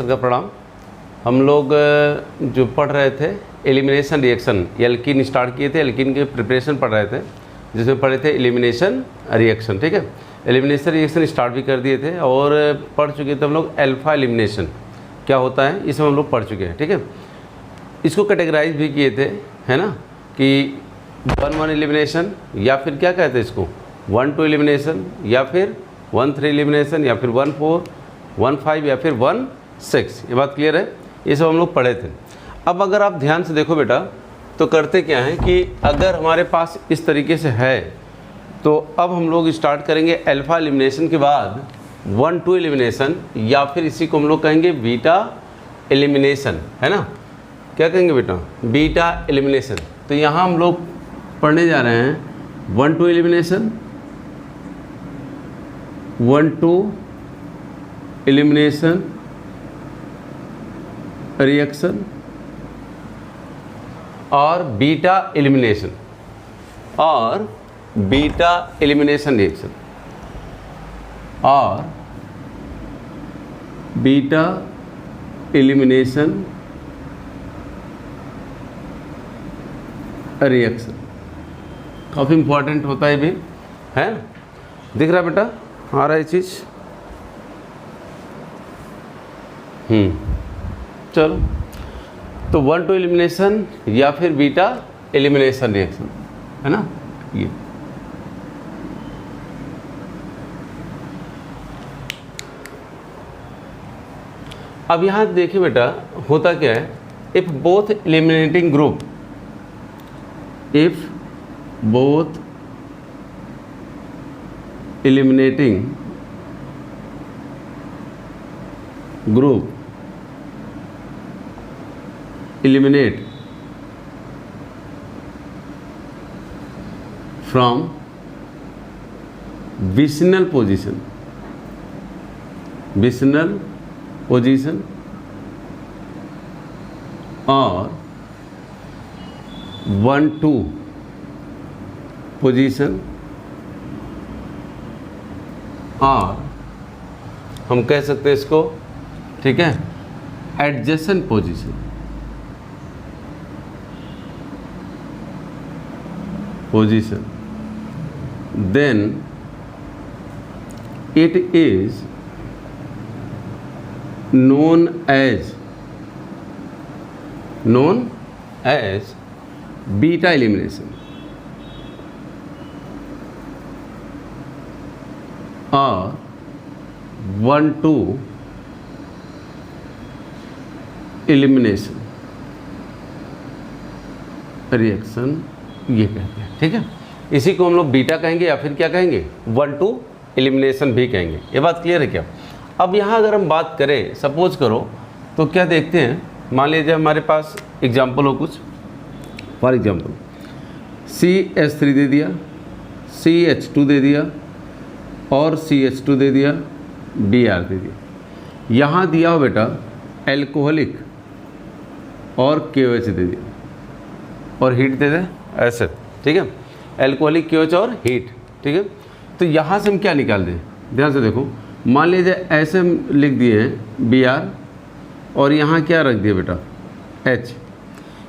Sir का प्रणाम। हम लोग जो पढ़ रहे थे एलिमिनेशन रिएक्शन, एल्कीन स्टार्ट किए थे, एल्कीन के प्रिपरेशन पढ़ रहे थे, जिसमें पढ़े थे एलिमिनेशन रिएक्शन। ठीक है, एलिमिनेशन रिएक्शन स्टार्ट भी कर दिए थे और पढ़ चुके थे हम लोग अल्फा एलिमिनेशन क्या होता है, इसमें हम लोग पढ़ चुके हैं। ठीक है, इसको कैटेगराइज भी किए थे, है ना, कि 1-1 एलिमिनेशन या फिर क्या कहते हैं इसको 1-2 एलिमिनेशन या फिर 1-3 एलिमिनेशन या फिर 1-4, 1-5 या फिर 1-6। ये बात क्लियर है, ये सब हम लोग पढ़े थे। अब अगर आप ध्यान से देखो बेटा, तो करते क्या है कि अगर हमारे पास इस तरीके से है तो अब हम लोग स्टार्ट करेंगे अल्फा एलिमिनेशन के बाद 1-2 एलिमिनेशन या फिर इसी को हम लोग कहेंगे बीटा एलिमिनेशन, है ना। क्या कहेंगे बेटा, बीटा एलिमिनेशन। तो यहाँ हम लोग पढ़ने जा रहे हैं 1-2 एलिमिनेशन, 1-2 एलिमिनेशन रिएक्शन और बीटा एलिमिनेशन और बीटा एलिमिनेशन रिएक्शन और बीटा एलिमिनेशन रिएक्शन। काफ़ी इंपॉर्टेंट होता है भी, है ना। दिख रहा है बेटा, आ रहा है चीज़। चलो, तो 1-2 एलिमिनेशन या फिर बीटा एलिमिनेशन रिएक्शन, है ना। ये अब यहाँ देखिए बेटा, होता क्या है, if both eliminating group, if both eliminating group eliminate from vicinal position or 1-2 position और हम कह सकते हैं इसको, ठीक है, adjacent position then it is known as beta elimination or 1-2 elimination reaction, ये कहते हैं। ठीक है, इसी को हम लोग बीटा कहेंगे या फिर क्या कहेंगे 1-2 एलिमिनेशन भी कहेंगे। ये बात क्लियर है क्या। अब यहाँ अगर हम बात करें, सपोज करो, तो क्या देखते हैं, मान लीजिए हमारे पास एग्जाम्पल हो कुछ, फॉर एग्जाम्पल CH3 दे दिया, CH2 दे दिया और CH2 दे दिया, Br दे दिया। यहाँ दिया हो बेटा एल्कोहलिक और KOH दे दिया और हीट दे दे ऐसे। ठीक है, एल्कोहलिक KOH और हीट। ठीक है, तो यहाँ से हम क्या निकाल दें, ध्यान से देखो, मान लीजिए ऐसे हम लिख दिए हैं Br और यहाँ क्या रख दिया बेटा H,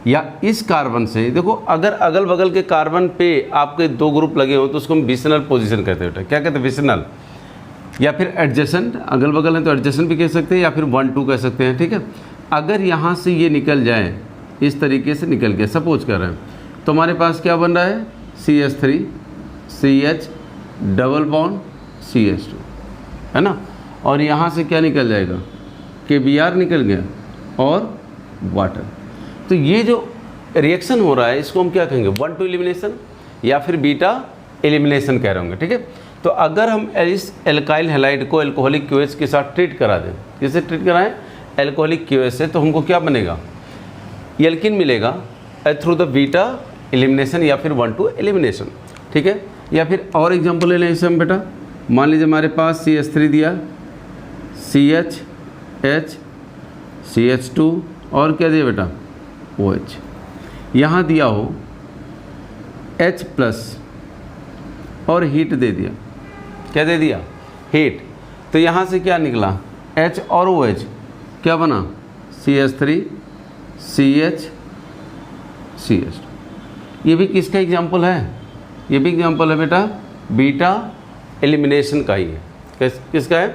या इस कार्बन से देखो, अगर अगल बगल के कार्बन पे आपके 2 ग्रुप लगे हो तो उसको हम विसिनल पोजीशन कहते हैं बेटा। क्या कहते हैं, विसिनल, या फिर एडजेसेंट, अगल बगल है तो एडजेसेंट भी कह सकते हैं या फिर 1-2 कह सकते हैं। ठीक है, अगर यहाँ से ये निकल जाए, इस तरीके से निकल गया, सपोज कर रहे हैं, तो हमारे पास क्या बन रहा है CH3 CH double bond CH2, है ना, और यहाँ से क्या निकल जाएगा KBr निकल गया और वाटर। तो ये जो रिएक्शन हो रहा है इसको हम क्या कहेंगे 1-2 एलिमिनेशन या फिर बीटा एलिमिनेशन कह रहे होंगे। ठीक है, तो अगर हम इस एल्काइल हैलाइड को एल्कोहलिक KOH के साथ ट्रीट करा दें, किससे ट्रीट कराएं, एल्कोहलिक KOH से, तो हमको क्या बनेगा, एल्किन मिलेगा थ्रू द बीटा एलिमिनेशन या फिर 1-2 एलिमिनेशन। ठीक है, या फिर और एग्जांपल ले लें इसे हम बेटा, मान लीजिए हमारे पास CH3 दिया, CH H CH2 और क्या दिया बेटा OH, यहाँ दिया हो H प्लस और हीट दे दिया, क्या दे दिया हीट, तो यहाँ से क्या निकला H और OH क्या बना, CH3 CH CH2। ये भी किसका एग्जाम्पल है, ये भी एग्जाम्पल है बेटा बीटा एलिमिनेशन का ही है। किसका है,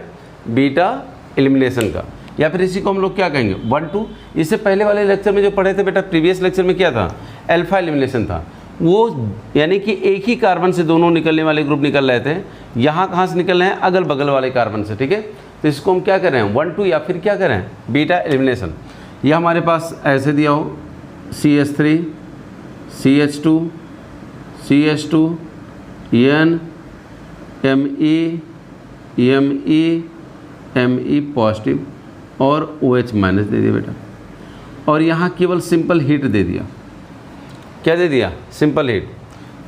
बीटा एलिमिनेशन का। या फिर इसी को हम लोग क्या कहेंगे 1 2। इससे पहले वाले लेक्चर में जो पढ़े थे बेटा, प्रीवियस लेक्चर में क्या था, अल्फा एलिमिनेशन था। वो यानी कि एक ही कार्बन से दोनों निकलने वाले ग्रुप निकल रहे थे, यहाँ कहाँ से निकल रहे हैं, अगल बगल वाले कार्बन से, ठीक है। तो इसको हम क्या कर रहे हैं 1 2, या फिर क्या कर रहे हैं बीटा एलिमिनेशन। यह हमारे पास ऐसे दिया हो CH3 CH2 CH2 N Me Me positive और OH माइनस दे दिया बेटा। और यहाँ केवल सिंपल हीट दे दिया। क्या दे दिया, सिंपल हीट।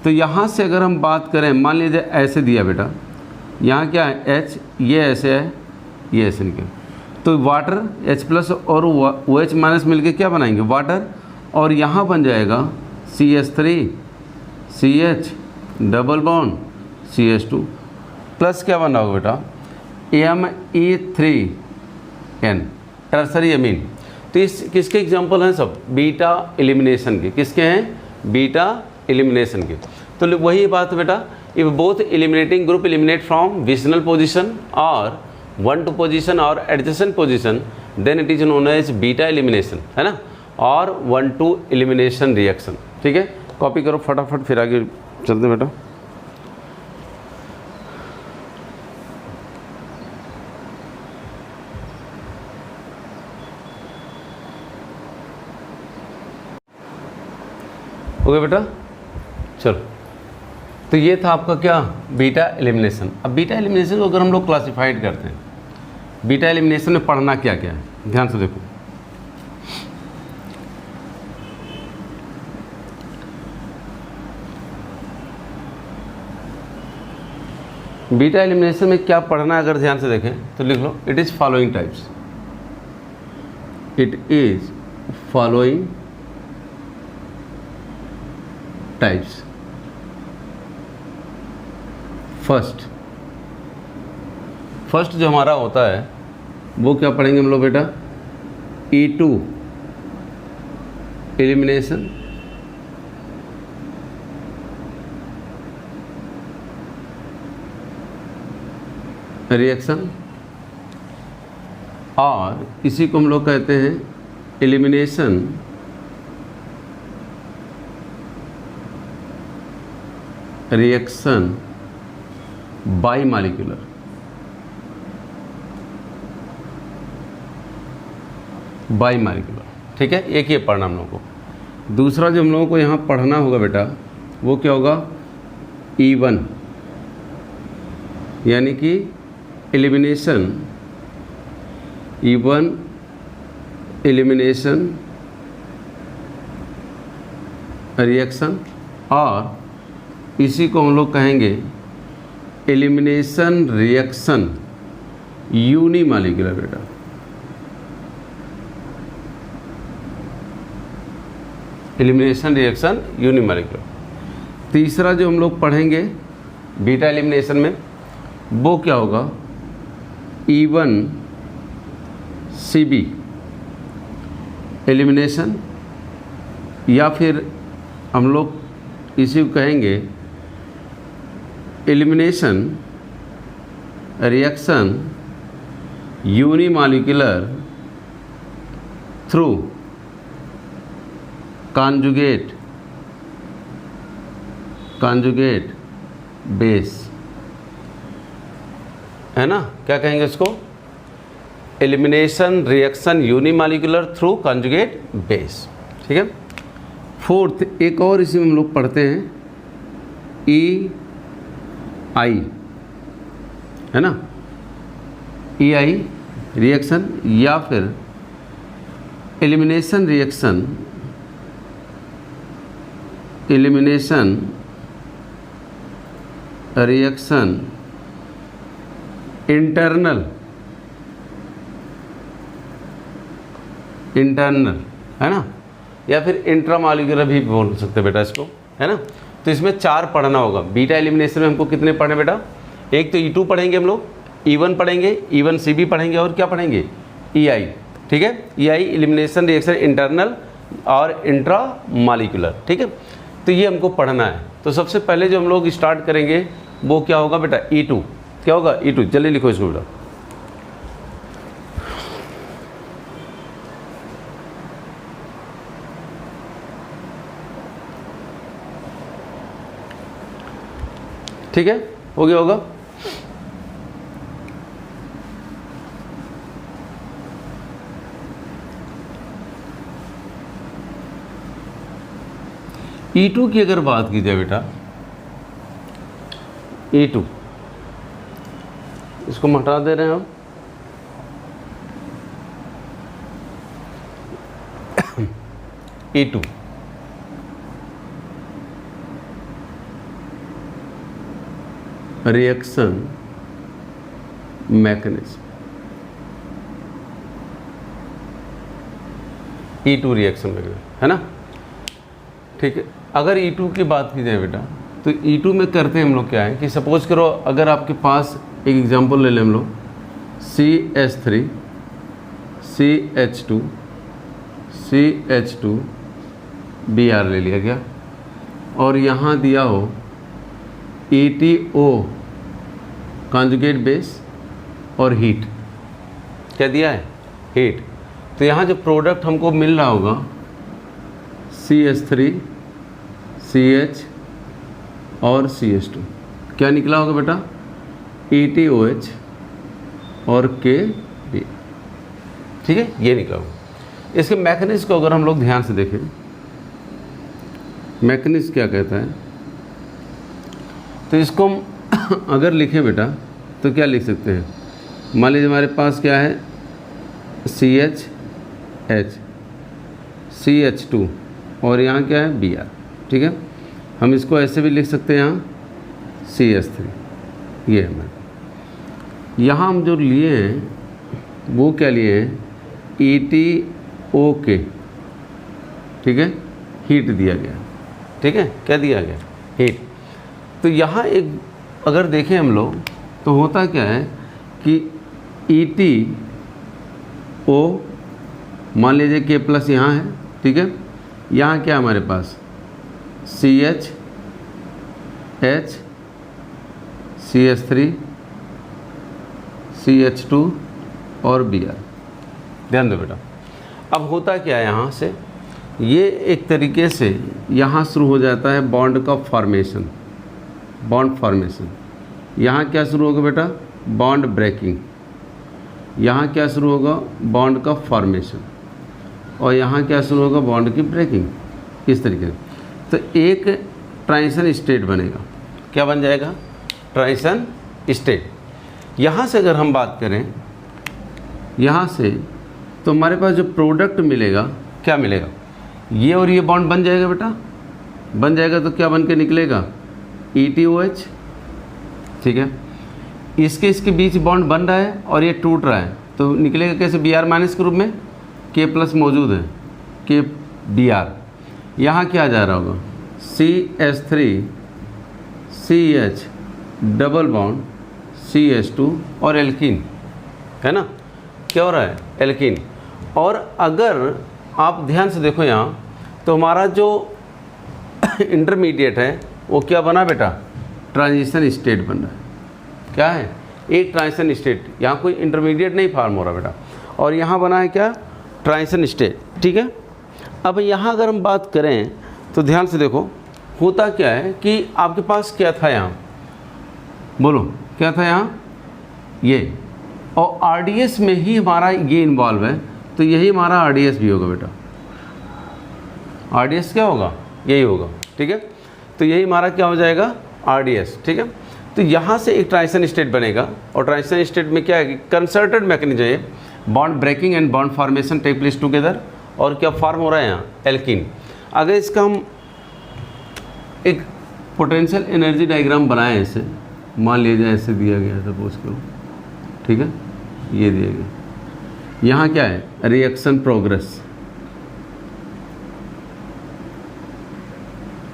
तो यहाँ से अगर हम बात करें, मान लीजिए ऐसे दिया बेटा, यहाँ क्या है H, ये ऐसे है, ये ऐसे निकल, तो वाटर H+ और OH माइनस मिलके क्या बनाएंगे, वाटर। और यहाँ बन जाएगा CH3 CH double bond CH2 plus क्या बना होगा बेटा Me3N टर्सरी एमीन। तो इस किसके एग्जाम्पल हैं सब, बीटा एलिमिनेशन के। किसके हैं, बीटा एलिमिनेशन के। तो वही बात बेटा, if both eliminating group eliminate from vicinal position और 1 2 पोजीशन और adjacent position, then it is known as beta elimination, है ना, और 1 2 एलिमिनेशन रिएक्शन। ठीक है, कॉपी करो फटाफट, फिर आगे चलते बेटा। ओके बेटा, चलो। तो ये था आपका क्या, बीटा एलिमिनेशन। अब बीटा एलिमिनेशन को अगर हम लोग क्लासिफाइड करते हैं, बीटा एलिमिनेशन में पढ़ना क्या क्या है, ध्यान से देखो। बीटा एलिमिनेशन में क्या पढ़ना है, अगर ध्यान से देखें तो लिख लो, it is following types, it is following types. First जो हमारा होता है वो क्या पढ़ेंगे हम लोग बेटा, E2 एलिमिनेशन, रिएक्शन, और इसी को हम लोग कहते हैं elimination reaction by molecular. By molecular, ठीक है, एक ही पढ़ना हम लोगों को। दूसरा जो हम लोगों को यहाँ पढ़ना होगा बेटा, वो क्या होगा, E1 यानी कि एलिमिनेशन, E1 एलिमिनेशन रिएक्शन, और इसी को हम लोग कहेंगे एलिमिनेशन रिएक्शन यूनिमॉलिक्यूलर बेटा। Elimination reaction unimolecular. तीसरा जो हम लोग पढ़ेंगे बीटा एलिमिनेशन में, वो क्या होगा, E1 CB एलिमिनेशन, या फिर हम लोग इसी को कहेंगे elimination reaction unimolecular through conjugate base, है ना। क्या कहेंगे इसको, elimination reaction unimolecular through conjugate base, ठीक है। फोर्थ एक और इसी में हम लोग पढ़ते हैं EI, है ना, EI रिएक्शन, या फिर एलिमिनेशन रिएक्शन इंटरनल, है ना, या फिर इंट्रामॉलिक्यूलर भी बोल सकते बेटा इसको, है ना। तो इसमें 4 पढ़ना होगा। बीटा एलिमिनेशन में हमको कितने पढ़ने बेटा, एक तो E2 पढ़ेंगे हम लोग, E1 पढ़ेंगे, E1 CB पढ़ेंगे, और क्या पढ़ेंगे EI, ठीक है, EI एलिमिनेशन रिएक्शन इंटरनल और इंट्रा मॉलिक्यूलर, ठीक है। तो ये हमको पढ़ना है। तो सबसे पहले जो हम लोग स्टार्ट करेंगे वो क्या होगा बेटा, E2। क्या होगा, E2। जल्दी लिखो इसको बेटा। ठीक है, हो गया होगा। E2 की अगर बात की जाए बेटा, E2 इसको हम हटा दे रहे हैं हम। E2 reaction mechanism, E2 reaction mechanism है ना, ठीक है। अगर E2 की बात की जाए बेटा, तो E2 में करते हैं हम लोग क्या है कि सपोज करो अगर आपके पास एक एग्जांपल ले लें हम लोग, CH3 CH2 CH2 Br ले लिया गया और यहाँ दिया हो ETO कॉन्जुगेट बेस और हीट। क्या दिया है, हीट। तो यहाँ जो प्रोडक्ट हमको मिल रहा होगा CH3 CH और CH2, क्या निकला होगा बेटा, ETOH और KB, ठीक है, ये निकला होगा। इसके मैकेनिज्म को अगर हम लोग ध्यान से देखें, मैकेनिज्म क्या कहता है, तो इसको हम अगर लिखें बेटा तो क्या लिख सकते हैं, मान लीजिए हमारे पास क्या है CH CH2 और यहाँ क्या है Br, ठीक है। हम इसको ऐसे भी लिख सकते हैं, यहाँ CH3, ये है हमारे। यहाँ हम जो लिए हैं वो क्या लिए हैं, ETOK, ठीक है, हीट दिया गया, ठीक है, क्या दिया गया, हीट। तो यहाँ एक अगर देखें हम लोग तो होता क्या है कि ETO मान लीजिए K+ यहाँ है, ठीक है, यहाँ क्या हमारे पास CH H CH3 CH2 और Br। ध्यान दो बेटा, अब होता क्या है, यहाँ से ये एक तरीके से यहाँ शुरू हो जाता है बॉन्ड का फॉर्मेशन, बॉन्ड फॉर्मेशन। यहाँ क्या शुरू होगा बेटा, बॉन्ड ब्रेकिंग। यहाँ क्या शुरू होगा, बॉन्ड का फॉर्मेशन। और यहाँ क्या शुरू होगा, बॉन्ड की ब्रेकिंग। इस तरीके से तो एक ट्रांजिशन स्टेट बनेगा। क्या बन जाएगा, ट्रांजिशन स्टेट। यहाँ से अगर हम बात करें यहाँ से, तो हमारे पास जो प्रोडक्ट मिलेगा, क्या मिलेगा, ये और ये बॉन्ड बन जाएगा बेटा, बन जाएगा। तो क्या बन के निकलेगा, ETOH, ठीक है। इसके बीच बॉन्ड बन रहा है और ये टूट रहा है, तो निकलेगा कैसे, Br- के रूप में, K+ मौजूद है, KBr। यहाँ क्या जा रहा होगा, CH3 CH double bond CH2 और एल्कीन, है ना, क्या हो रहा है, एल्कीन। और अगर आप ध्यान से देखो यहाँ, तो हमारा जो इंटरमीडिएट है वो क्या बना बेटा, ट्रांजिशन स्टेट बन रहा है। क्या है, एक ट्रांजिशन स्टेट, यहाँ कोई इंटरमीडिएट नहीं फॉर्म हो रहा बेटा, और यहाँ बना है क्या, ट्रांजिशन स्टेट, ठीक है। अब यहाँ अगर हम बात करें तो ध्यान से देखो, होता क्या है कि आपके पास क्या था यहाँ, बोलो क्या था यहाँ, ये, और RDS में ही हमारा ये इन्वॉल्व है, तो यही हमारा RDS भी होगा बेटा। RDS क्या होगा, यही होगा, ठीक है। तो यही हमारा क्या हो जाएगा, RDS, ठीक है। तो यहाँ से एक ट्रांजिशन स्टेट बनेगा, और ट्रांजिशन स्टेट में क्या है कि कंसर्टेड मैकेनिज्म है, bond breaking and bond formation take place together, और क्या फॉर्म हो रहा है यहाँ, एल्कीन। अगर इसका हम एक पोटेंशियल एनर्जी डायग्राम बनाएं, ऐसे मान लीजिए ऐसे दिया गया है, सपोज करो, ठीक है, ये दिया गया। यहाँ क्या है, रिएक्शन प्रोग्रेस,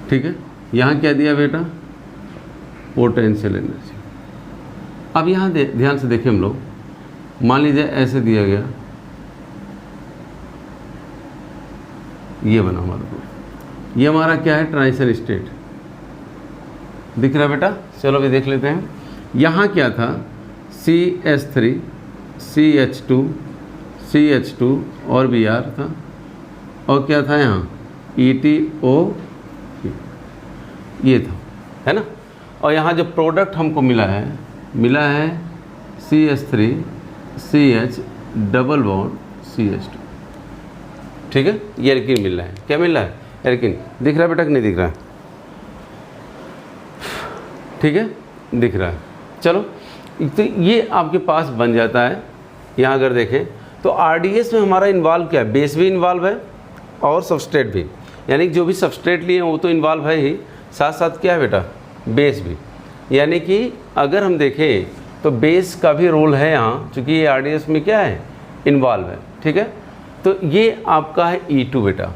ठीक है। यहाँ क्या दिया बेटा, पोटेंशियल एनर्जी। अब यहाँ ध्यान से देखें हम लोग, मान लीजिए ऐसे दिया गया, ये बना हमारा ग्रुप, ये हमारा क्या है, ट्रांजिशन स्टेट। दिख रहा है बेटा? चलो अभी देख लेते हैं। यहाँ क्या था, CH3 CH2 CH2 और Br था, और क्या था यहाँ ETO, ये था, है ना। और यहाँ जो प्रोडक्ट हमको मिला है CH3 CH double bond CH2, ठीक है। ये एल्कीन मिल रहा है, क्या मिल रहा है, एल्कीन। दिख रहा है बेटा कि नहीं दिख रहा है? ठीक है, दिख रहा है। चलो, तो ये आपके पास बन जाता है। यहाँ अगर देखें तो RDS में हमारा इन्वॉल्व क्या है, बेस भी इन्वॉल्व है और सबस्ट्रेट भी, यानी कि जो भी सबस्ट्रेट लिए वो तो इन्वॉल्व है ही, साथ साथ क्या है बेटा, बेस भी। यानी कि अगर हम देखें तो बेस का भी रोल है यहाँ, चूँकि ये RDS में क्या है, इन्वॉल्व है, ठीक है। तो ये आपका है E2 बेटा।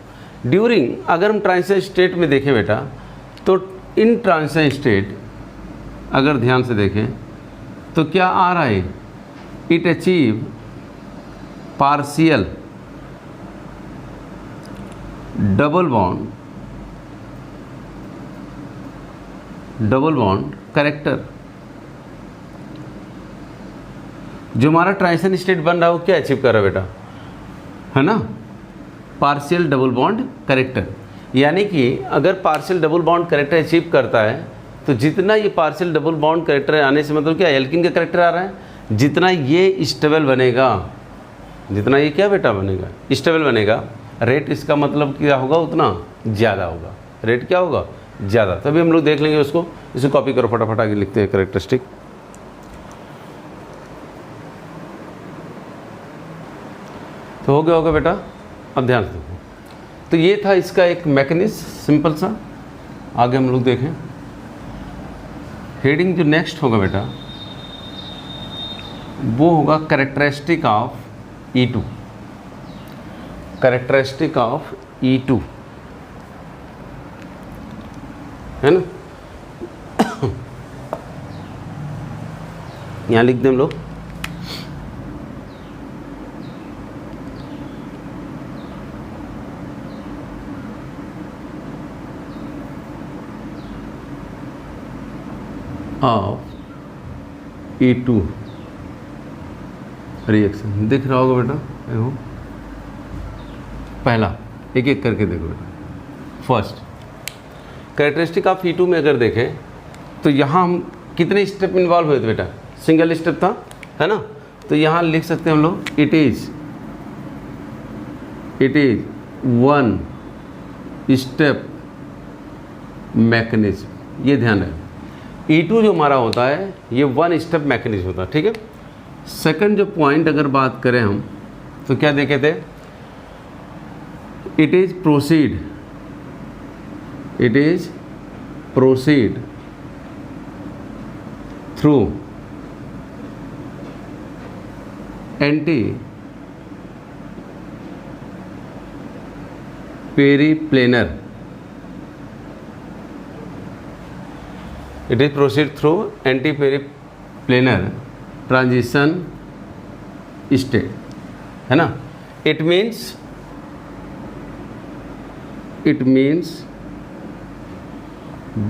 ड्यूरिंग, अगर हम ट्रांजिशन स्टेट में देखें बेटा, तो इन ट्रांजिशन स्टेट अगर ध्यान से देखें तो क्या आ रहा है, it achieve partial double bond character. जो हमारा ट्रांजिशन स्टेट बन रहा है वो क्या अचीव कर रहा है बेटा, है ना, पार्शियल डबल बॉन्ड करेक्टर। यानी कि अगर partial double bond character achieve करता है तो जितना ये पार्शियल डबल बॉन्ड करेक्टर आने से मतलब क्या, एल्कीन का करेक्टर आ रहा है, जितना ये स्टेबल बनेगा, जितना ये क्या बेटा बनेगा, स्टेबल बनेगा, रेट इसका मतलब क्या होगा, उतना ज़्यादा होगा, रेट क्या होगा, ज़्यादा। तभी हम लोग देख लेंगे उसको। इसे कॉपी करो, फटाफट आगे लिखते हैं करेक्टरिस्टिक। तो हो गया होगा बेटा, अब ध्यान से देखो। तो ये था इसका एक मैकेनिज्म सिंपल सा। आगे हम लोग देखें, हेडिंग जो नेक्स्ट होगा बेटा वो होगा characteristic of E2, characteristic of E2, है ना। यहाँ लिख दें हम लोग, ऑफ E2 रिएक्शन। दिख रहा होगा बेटा, देखो पहला एक एक करके देखो बेटा। फर्स्ट कैरेक्टरिस्टिक ऑफ E2 में अगर देखें तो यहाँ हम कितने स्टेप इन्वॉल्व हुए थे बेटा, सिंगल स्टेप था, है ना। तो यहाँ लिख सकते हैं हम लोग, it is one step mechanism. ये ध्यान है, E2 जो हमारा होता है ये वन स्टेप मैकेनिज्म होता है, ठीक है। सेकंड जो पॉइंट अगर बात करें हम तो क्या देखे थे, it is proceed through anti periplanar, it is proceed through anti periplanar transition state, है ना। It means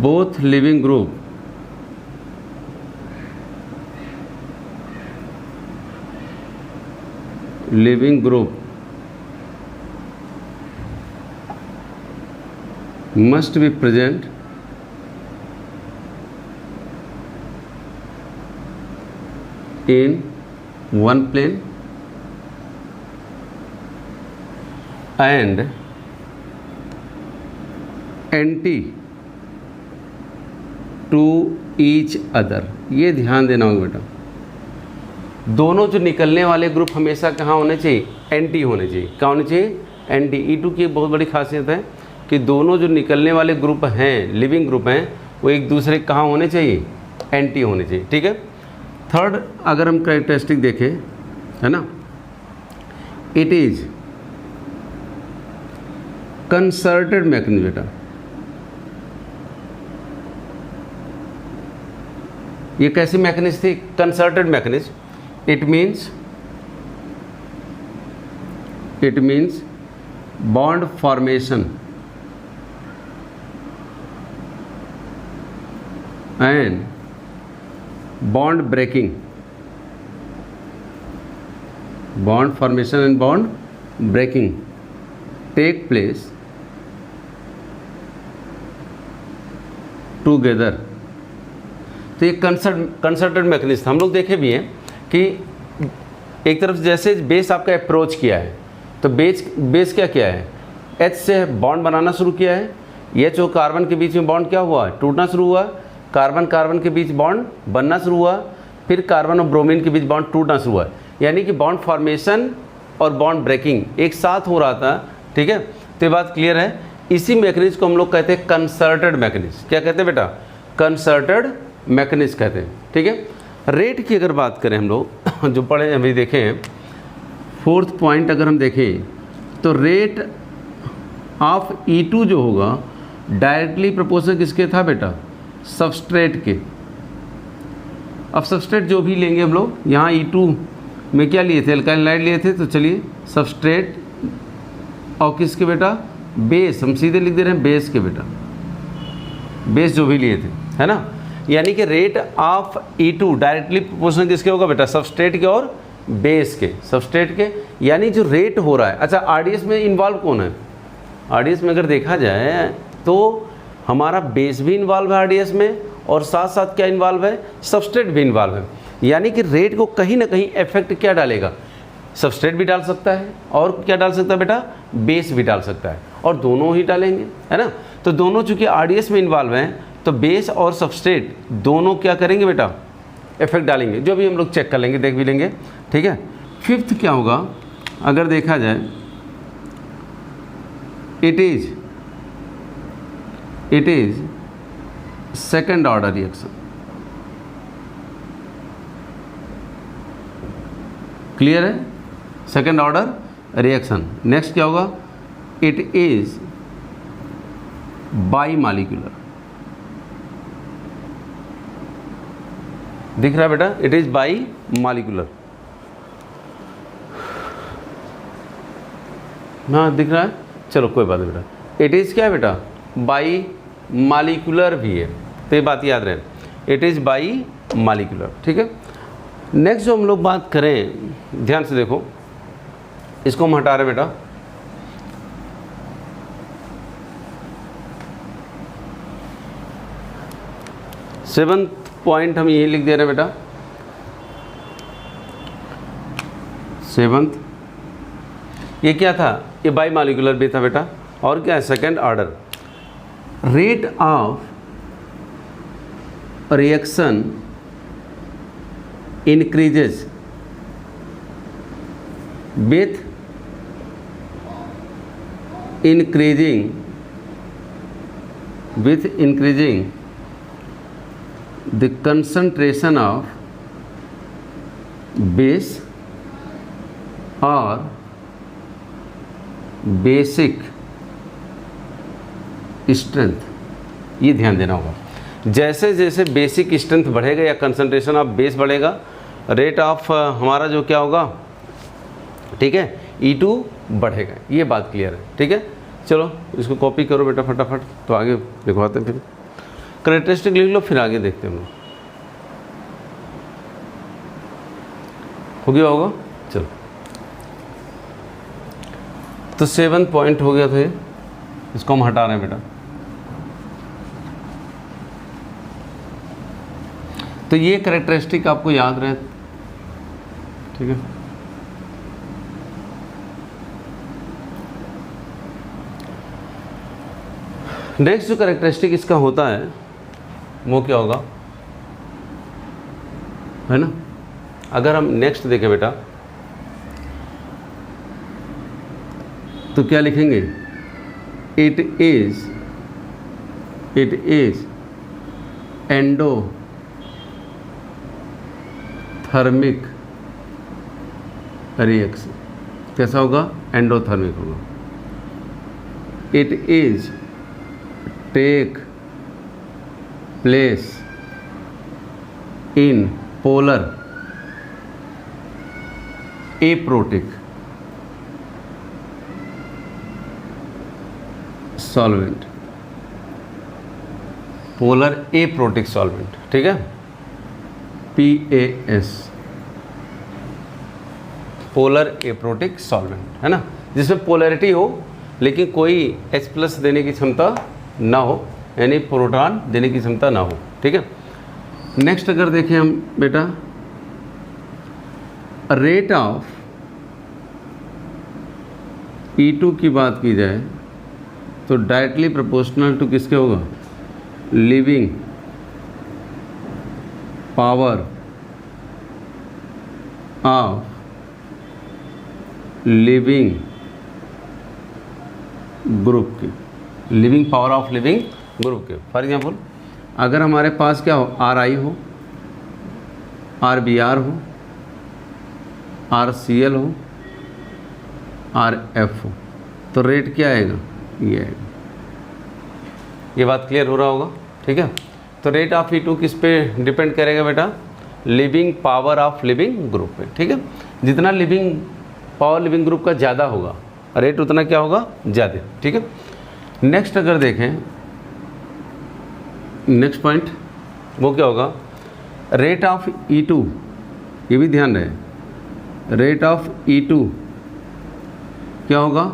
both leaving group must be present in one plane and anti to each other। ये ध्यान देना होगा बेटा, दोनों जो निकलने वाले ग्रुप हमेशा कहाँ होने चाहिए, एंटी होने चाहिए। कहाँ होने चाहिए, एंटी। E2 की एक बहुत बड़ी खासियत है कि दोनों जो निकलने वाले ग्रुप हैं, लिविंग ग्रुप हैं, वो एक दूसरे कहाँ होने चाहिए, एंटी होने चाहिए, ठीक है। थर्ड अगर हम कैरेक्टरिस्टिक देखें, है ना, इट इज कंसर्टेड मैकेनिज्म बेटा। ये कैसी मैकेनिज्म थी, concerted mechanism. It means bond formation and bond breaking, bond formation and bond breaking take place together. तो ये कंसर्टेड मैकेनिज्म हम लोग देखे भी हैं कि एक तरफ जैसे बेस आपका अप्रोच किया है तो बेस क्या किया है, H से बॉन्ड बनाना शुरू किया है, H और कार्बन के बीच में बॉन्ड क्या हुआ, टूटना शुरू हुआ, कार्बन कार्बन के बीच बॉन्ड बनना शुरू हुआ, फिर कार्बन और ब्रोमीन के बीच बॉन्ड टूटना शुरू हुआ। यानी कि बॉन्ड फॉर्मेशन और बॉन्ड ब्रेकिंग एक साथ हो रहा था। ठीक है, तो ये बात क्लियर है। इसी मैकेनिज्म को हम लोग कहते हैं कंसर्टेड मैकेनिज्म। क्या कहते हैं बेटा, कंसर्टेड मैकेनिज्म कहते हैं। ठीक है, रेट की अगर बात करें हम लोग जो पढ़े अभी देखे हैं, फोर्थ पॉइंट अगर हम देखें तो रेट ऑफ E2 जो होगा डायरेक्टली प्रोपोर्शनल किसके था बेटा, सबस्ट्रेट के। अब सबस्ट्रेट जो भी लेंगे हम लोग, यहाँ E2 में क्या लिए थे, अल्काइल हाइड्राइड लिए थे, तो चलिए सबस्ट्रेट और किसके बेटा, बेस, हम सीधे लिख दे रहे हैं बेस के बेटा, बेस जो भी लिए थे, है ना। यानी कि rate of E2 directly proportional किसके होगा बेटा, सबस्ट्रेट के और बेस के, सबस्ट्रेट के। यानी जो रेट हो रहा है, अच्छा RDS में इन्वॉल्व कौन है, RDS में अगर देखा जाए तो हमारा बेस भी इन्वॉल्व है RDS में, और साथ साथ क्या इन्वॉल्व है, सबस्ट्रेट भी इन्वॉल्व है। यानी कि रेट को कहीं ना कहीं इफेक्ट क्या डालेगा, सबस्ट्रेट भी डाल सकता है और क्या डाल सकता है बेटा, बेस भी डाल सकता है, और दोनों ही डालेंगे, है ना। तो दोनों चूंकि RDS में इन्वॉल्व हैं तो बेस और सबस्ट्रेट दोनों क्या करेंगे बेटा, इफेक्ट डालेंगे, जो भी हम लोग चेक कर लेंगे, देख भी लेंगे। ठीक है, फिफ्थ क्या होगा अगर देखा जाए, it is second order reaction. Clear है, सेकेंड ऑर्डर रिएक्शन। नेक्स्ट क्या होगा, इट इज बाई मॉलिक्यूलर। दिख रहा है बेटा, इट इज बाई मॉलिक्यूलर, हाँ दिख रहा है, चलो कोई बात नहीं बेटा। इट इज क्या है बेटा, बाई मॉलिक्यूलर भी है, तो ये बात याद रहे, इट इज बाई मॉलिक्यूलर। ठीक है, नेक्स्ट जो हम लोग बात करें, ध्यान से देखो, इसको हम हटा रहे बेटा, सेवंथ पॉइंट हम यही लिख दे रहे हैं बेटा, सेवंथ, ये क्या था, ये बाई मॉलिक्यूलर भी था बेटा, और क्या है, second order. Rate of reaction increases with increasing the concentration of base or basic strength। ये ध्यान देना होगा, जैसे जैसे बेसिक स्ट्रेंथ बढ़ेगा या कंसंट्रेशन ऑफ बेस बढ़ेगा, रेट ऑफ हमारा जो क्या होगा, ठीक है, E2 बढ़ेगा। ये बात क्लियर है। ठीक है, चलो इसको कॉपी करो बेटा फटाफट, तो आगे लिखवाते हैं, फिर कैरेक्टरिस्टिक लिख लो, फिर आगे देखते हैं हम लोग। हो गया होगा, चलो तो 7 पॉइंट हो गया था ये, इसको हम हटा रहे हैं बेटा। तो ये कैरेक्टरिस्टिक आपको याद रहे, ठीक है। नेक्स्ट जो कैरेक्टरिस्टिक इसका होता है वो क्या होगा, है ना। अगर हम नेक्स्ट देखें बेटा तो क्या लिखेंगे, इट इज एंडोथर्मिक रिएक्शन। कैसा होगा, एंडोथर्मिक होगा। It is take place in polar aprotic solvent, polar aprotic solvent, ठीक है, PAS, पोलर एप्रोटिक सॉल्वेंट, है ना, जिसमें पोलैरिटी हो लेकिन कोई H+ देने की क्षमता ना हो, यानी प्रोटॉन देने की क्षमता ना हो, ठीक है। नेक्स्ट अगर देखें हम बेटा, रेट ऑफ E2 की बात की जाए तो डायरेक्टली प्रोपोर्शनल टू किसके होगा, leaving power of leaving group की, leaving power of leaving group के। फॉर एग्जांपल अगर हमारे पास क्या हो, RI हो, RBr हो, RCl हो, RF हो, तो रेट क्या आएगा, ये आएगा। ये बात क्लियर हो रहा होगा, ठीक है। तो रेट ऑफ E2 किस पे डिपेंड करेगा बेटा, living power of leaving group पे, ठीक है। जितना लिविंग पावर लिविंग ग्रुप का ज़्यादा होगा रेट उतना क्या होगा, ज़्यादा, ठीक है। नेक्स्ट अगर देखें, नेक्स्ट पॉइंट वो क्या होगा, रेट ऑफ E2, ये भी ध्यान रहे, रेट ऑफ E2 क्या होगा,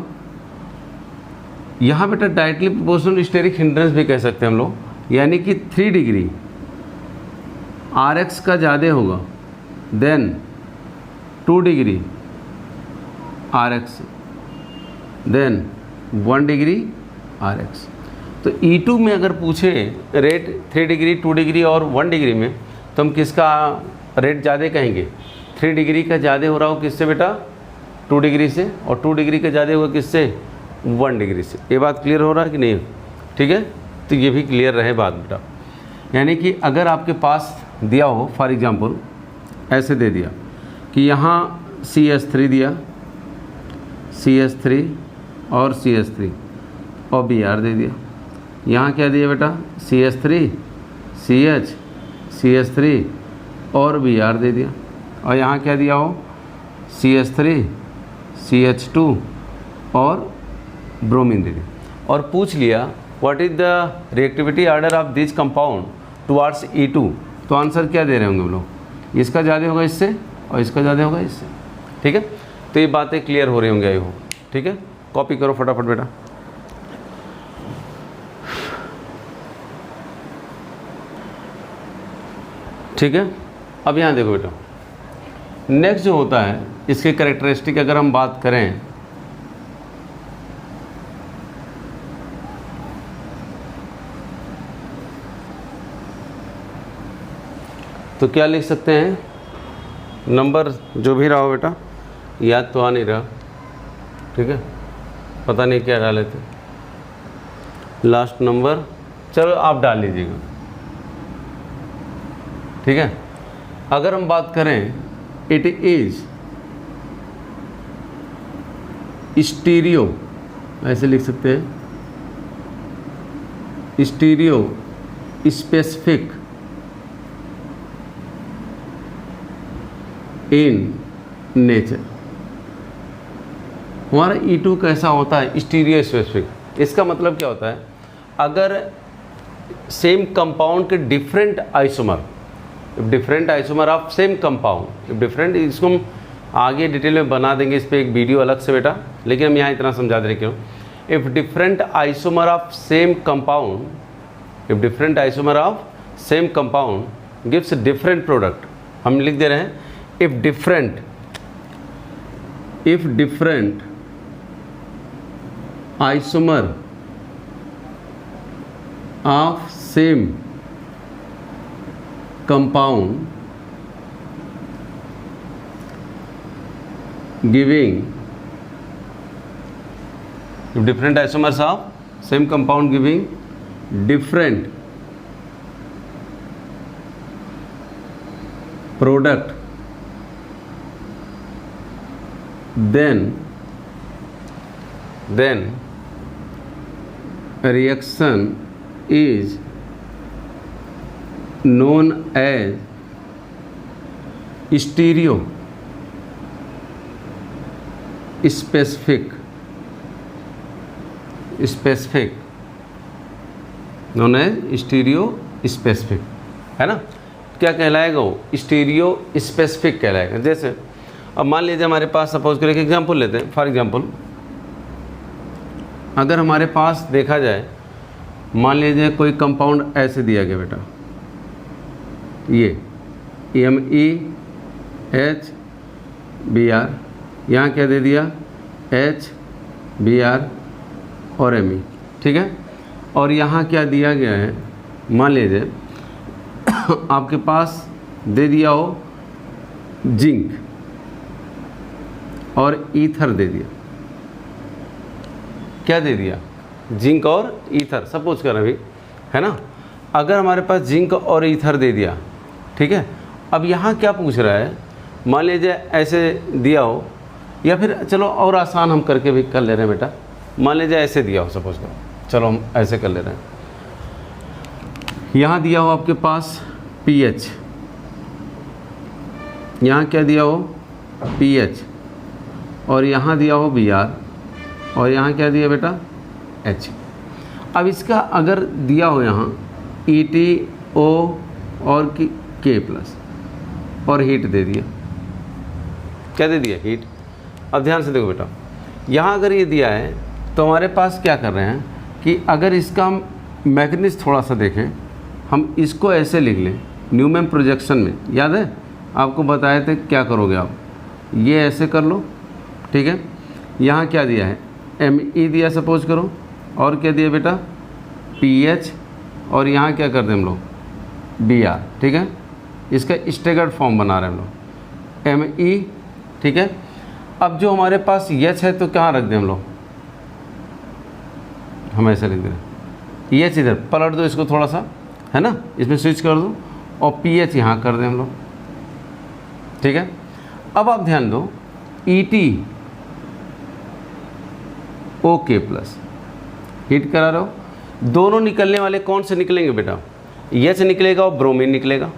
यहाँ बेटा डायरेक्टली प्रोपोर्शनल स्टेरिक हिंड्रेंस भी कह सकते हैं हम लोग, यानी कि 3 डिग्री RX का ज़्यादा होगा than 2 degree RX than 1 degree RX। तो E2 में अगर पूछे रेट 3 डिग्री 2 डिग्री और 1 डिग्री में, तो हम किसका रेट ज़्यादा कहेंगे, 3 डिग्री का ज़्यादा हो रहा हो किससे बेटा, 2 डिग्री से, और 2 डिग्री का ज़्यादा होगा किससे, 1 डिग्री से। ये बात क्लियर हो रहा है कि नहीं, ठीक है। तो ये भी क्लियर रहे बात बेटा, यानी कि अगर आपके पास दिया हो, फॉर एग्जांपल ऐसे दे दिया कि यहाँ CH3 दिया, CH3 और CH3 और Br दे दिया, यहाँ क्या दिया बेटा, CH3 CH CH3 और Br दे दिया, और यहाँ क्या दिया हो, CH3 CH2 और ब्रोमीन दे दिया, और पूछ लिया what is the reactivity order of this compound towards E2, तो आंसर क्या दे रहे होंगे हम लोग, इसका ज़्यादा होगा इससे और इसका ज़्यादा होगा इससे, ठीक है। तो ये बातें क्लियर हो रही होंगी आई हो, ठीक है। कॉपी करो फटाफट बेटा। ठीक है, अब यहाँ देखो बेटा, नेक्स्ट जो होता है इसके कैरेक्टरिस्टिक अगर हम बात करें, तो क्या लिख सकते हैं, नंबर जो भी रहा हो बेटा, याद तो आ नहीं रहा, ठीक है, पता नहीं क्या डाले थे, लास्ट नंबर, चलो आप डाल लीजिएगा, ठीक है। अगर हम बात करें, इट इज स्टीरियो, ऐसे लिख सकते हैं, स्टीरियो स्पेसिफिक इन नेचर। हमारा E2 कैसा होता है, स्टीरियो स्पेसिफिक। इसका मतलब क्या होता है, अगर सेम कंपाउंड के different isomer, different isomer of same compound, different, इसको हम आगे डिटेल में बना देंगे, इस पर एक वीडियो अलग से बेटा, लेकिन हम यहाँ इतना समझा दे रहे क्यों, if different isomer of same compound, if different isomer of same compound gives different product, हम लिख दे रहे हैं if different isomer of same compound giving, if different isomers of same compound giving different product, then reaction is known as stereo specific known as stereo specific, है ना। क्या कहलाएगा वो? स्टीरियो स्पेसिफिक कहलाएगा। जैसे अब मान लीजिए हमारे पास, सपोज करें, एक एग्जांपल लेते हैं। फॉर एग्जांपल अगर हमारे पास देखा जाए, मान लीजिए कोई कंपाउंड ऐसे दिया गया बेटा, ये MEHBr, यहाँ क्या दे दिया HBr और Me, ठीक है। और यहाँ क्या दिया गया है, मान लीजिए आपके पास दे दिया हो जिंक और ईथर दे दिया। क्या दे दिया? जिंक और ईथर, सपोज कर अभी, है ना। अगर हमारे पास जिंक और ईथर दे दिया, ठीक है। अब यहाँ क्या पूछ रहा है, मान लीजिए ऐसे दिया हो, या फिर चलो और आसान हम करके भी कर ले रहे हैं बेटा। मान लीजिए ऐसे दिया हो, सपोज करो, चलो हम ऐसे कर ले रहे हैं। यहाँ दिया हो आपके पास pH, यहाँ क्या दिया हो pH, और यहाँ दिया हो Br, और यहाँ क्या दिया बेटा H। अब इसका अगर दिया हो यहाँ EtO और K प्लस, और हीट दे दिया। क्या दे दिया? हीट। अब ध्यान से देखो बेटा, यहाँ अगर ये दिया है तो हमारे पास क्या कर रहे हैं कि अगर इसका हम मैकेनिज्म थोड़ा सा देखें, हम इसको ऐसे लिख लें न्यूमैन प्रोजेक्शन में, याद है आपको बताए थे क्या करोगे आप, ये ऐसे कर लो, ठीक है। यहाँ क्या दिया है Me दिया सपोज करो, और क्या दिया बेटा pH, और यहाँ क्या करते हैं हम लोग Br, ठीक है। इसका स्टेगर्ड फॉर्म बना रहे हैं हम लोग Me, ठीक है। अब जो हमारे पास H है तो कहाँ रख दें हम लोग, हम ऐसे लिख दें H इधर पलट दो इसको थोड़ा सा, है ना, इसमें स्विच कर दो, और pH यहाँ कर दें हम लोग, ठीक है। अब आप ध्यान दो EtOK प्लस हीट करा रहे हो, दोनों निकलने वाले कौन से निकलेंगे बेटा? H निकलेगा और ब्रोमीन निकलेगा।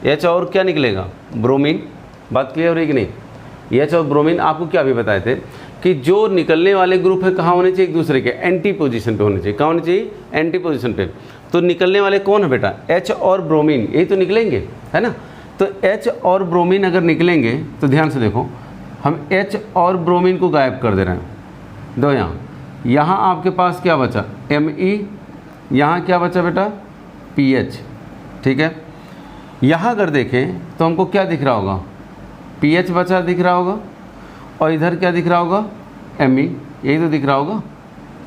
H और क्या निकलेगा? ब्रोमीन। बात क्लियर हो रही कि नहीं? H और ब्रोमीन आपको क्या भी बताए थे कि जो निकलने वाले ग्रुप है कहाँ होने चाहिए? एक दूसरे के एंटी पोजीशन पे होने चाहिए। कहाँ होने चाहिए? एंटी पोजीशन पे। तो निकलने वाले कौन है बेटा? H और ब्रोमीन, यही तो निकलेंगे, है ना। तो H और ब्रोमीन अगर निकलेंगे तो ध्यान से देखो, हम H और ब्रोमीन को गायब कर दे रहे हैं। दो यहाँ आपके पास क्या बचा? Me, यहाँ क्या बचा बेटा? pH, ठीक है। यहाँ अगर देखें तो हमको क्या दिख रहा होगा? pH बचा दिख रहा होगा, और इधर क्या दिख रहा होगा? Me, यही तो दिख रहा होगा।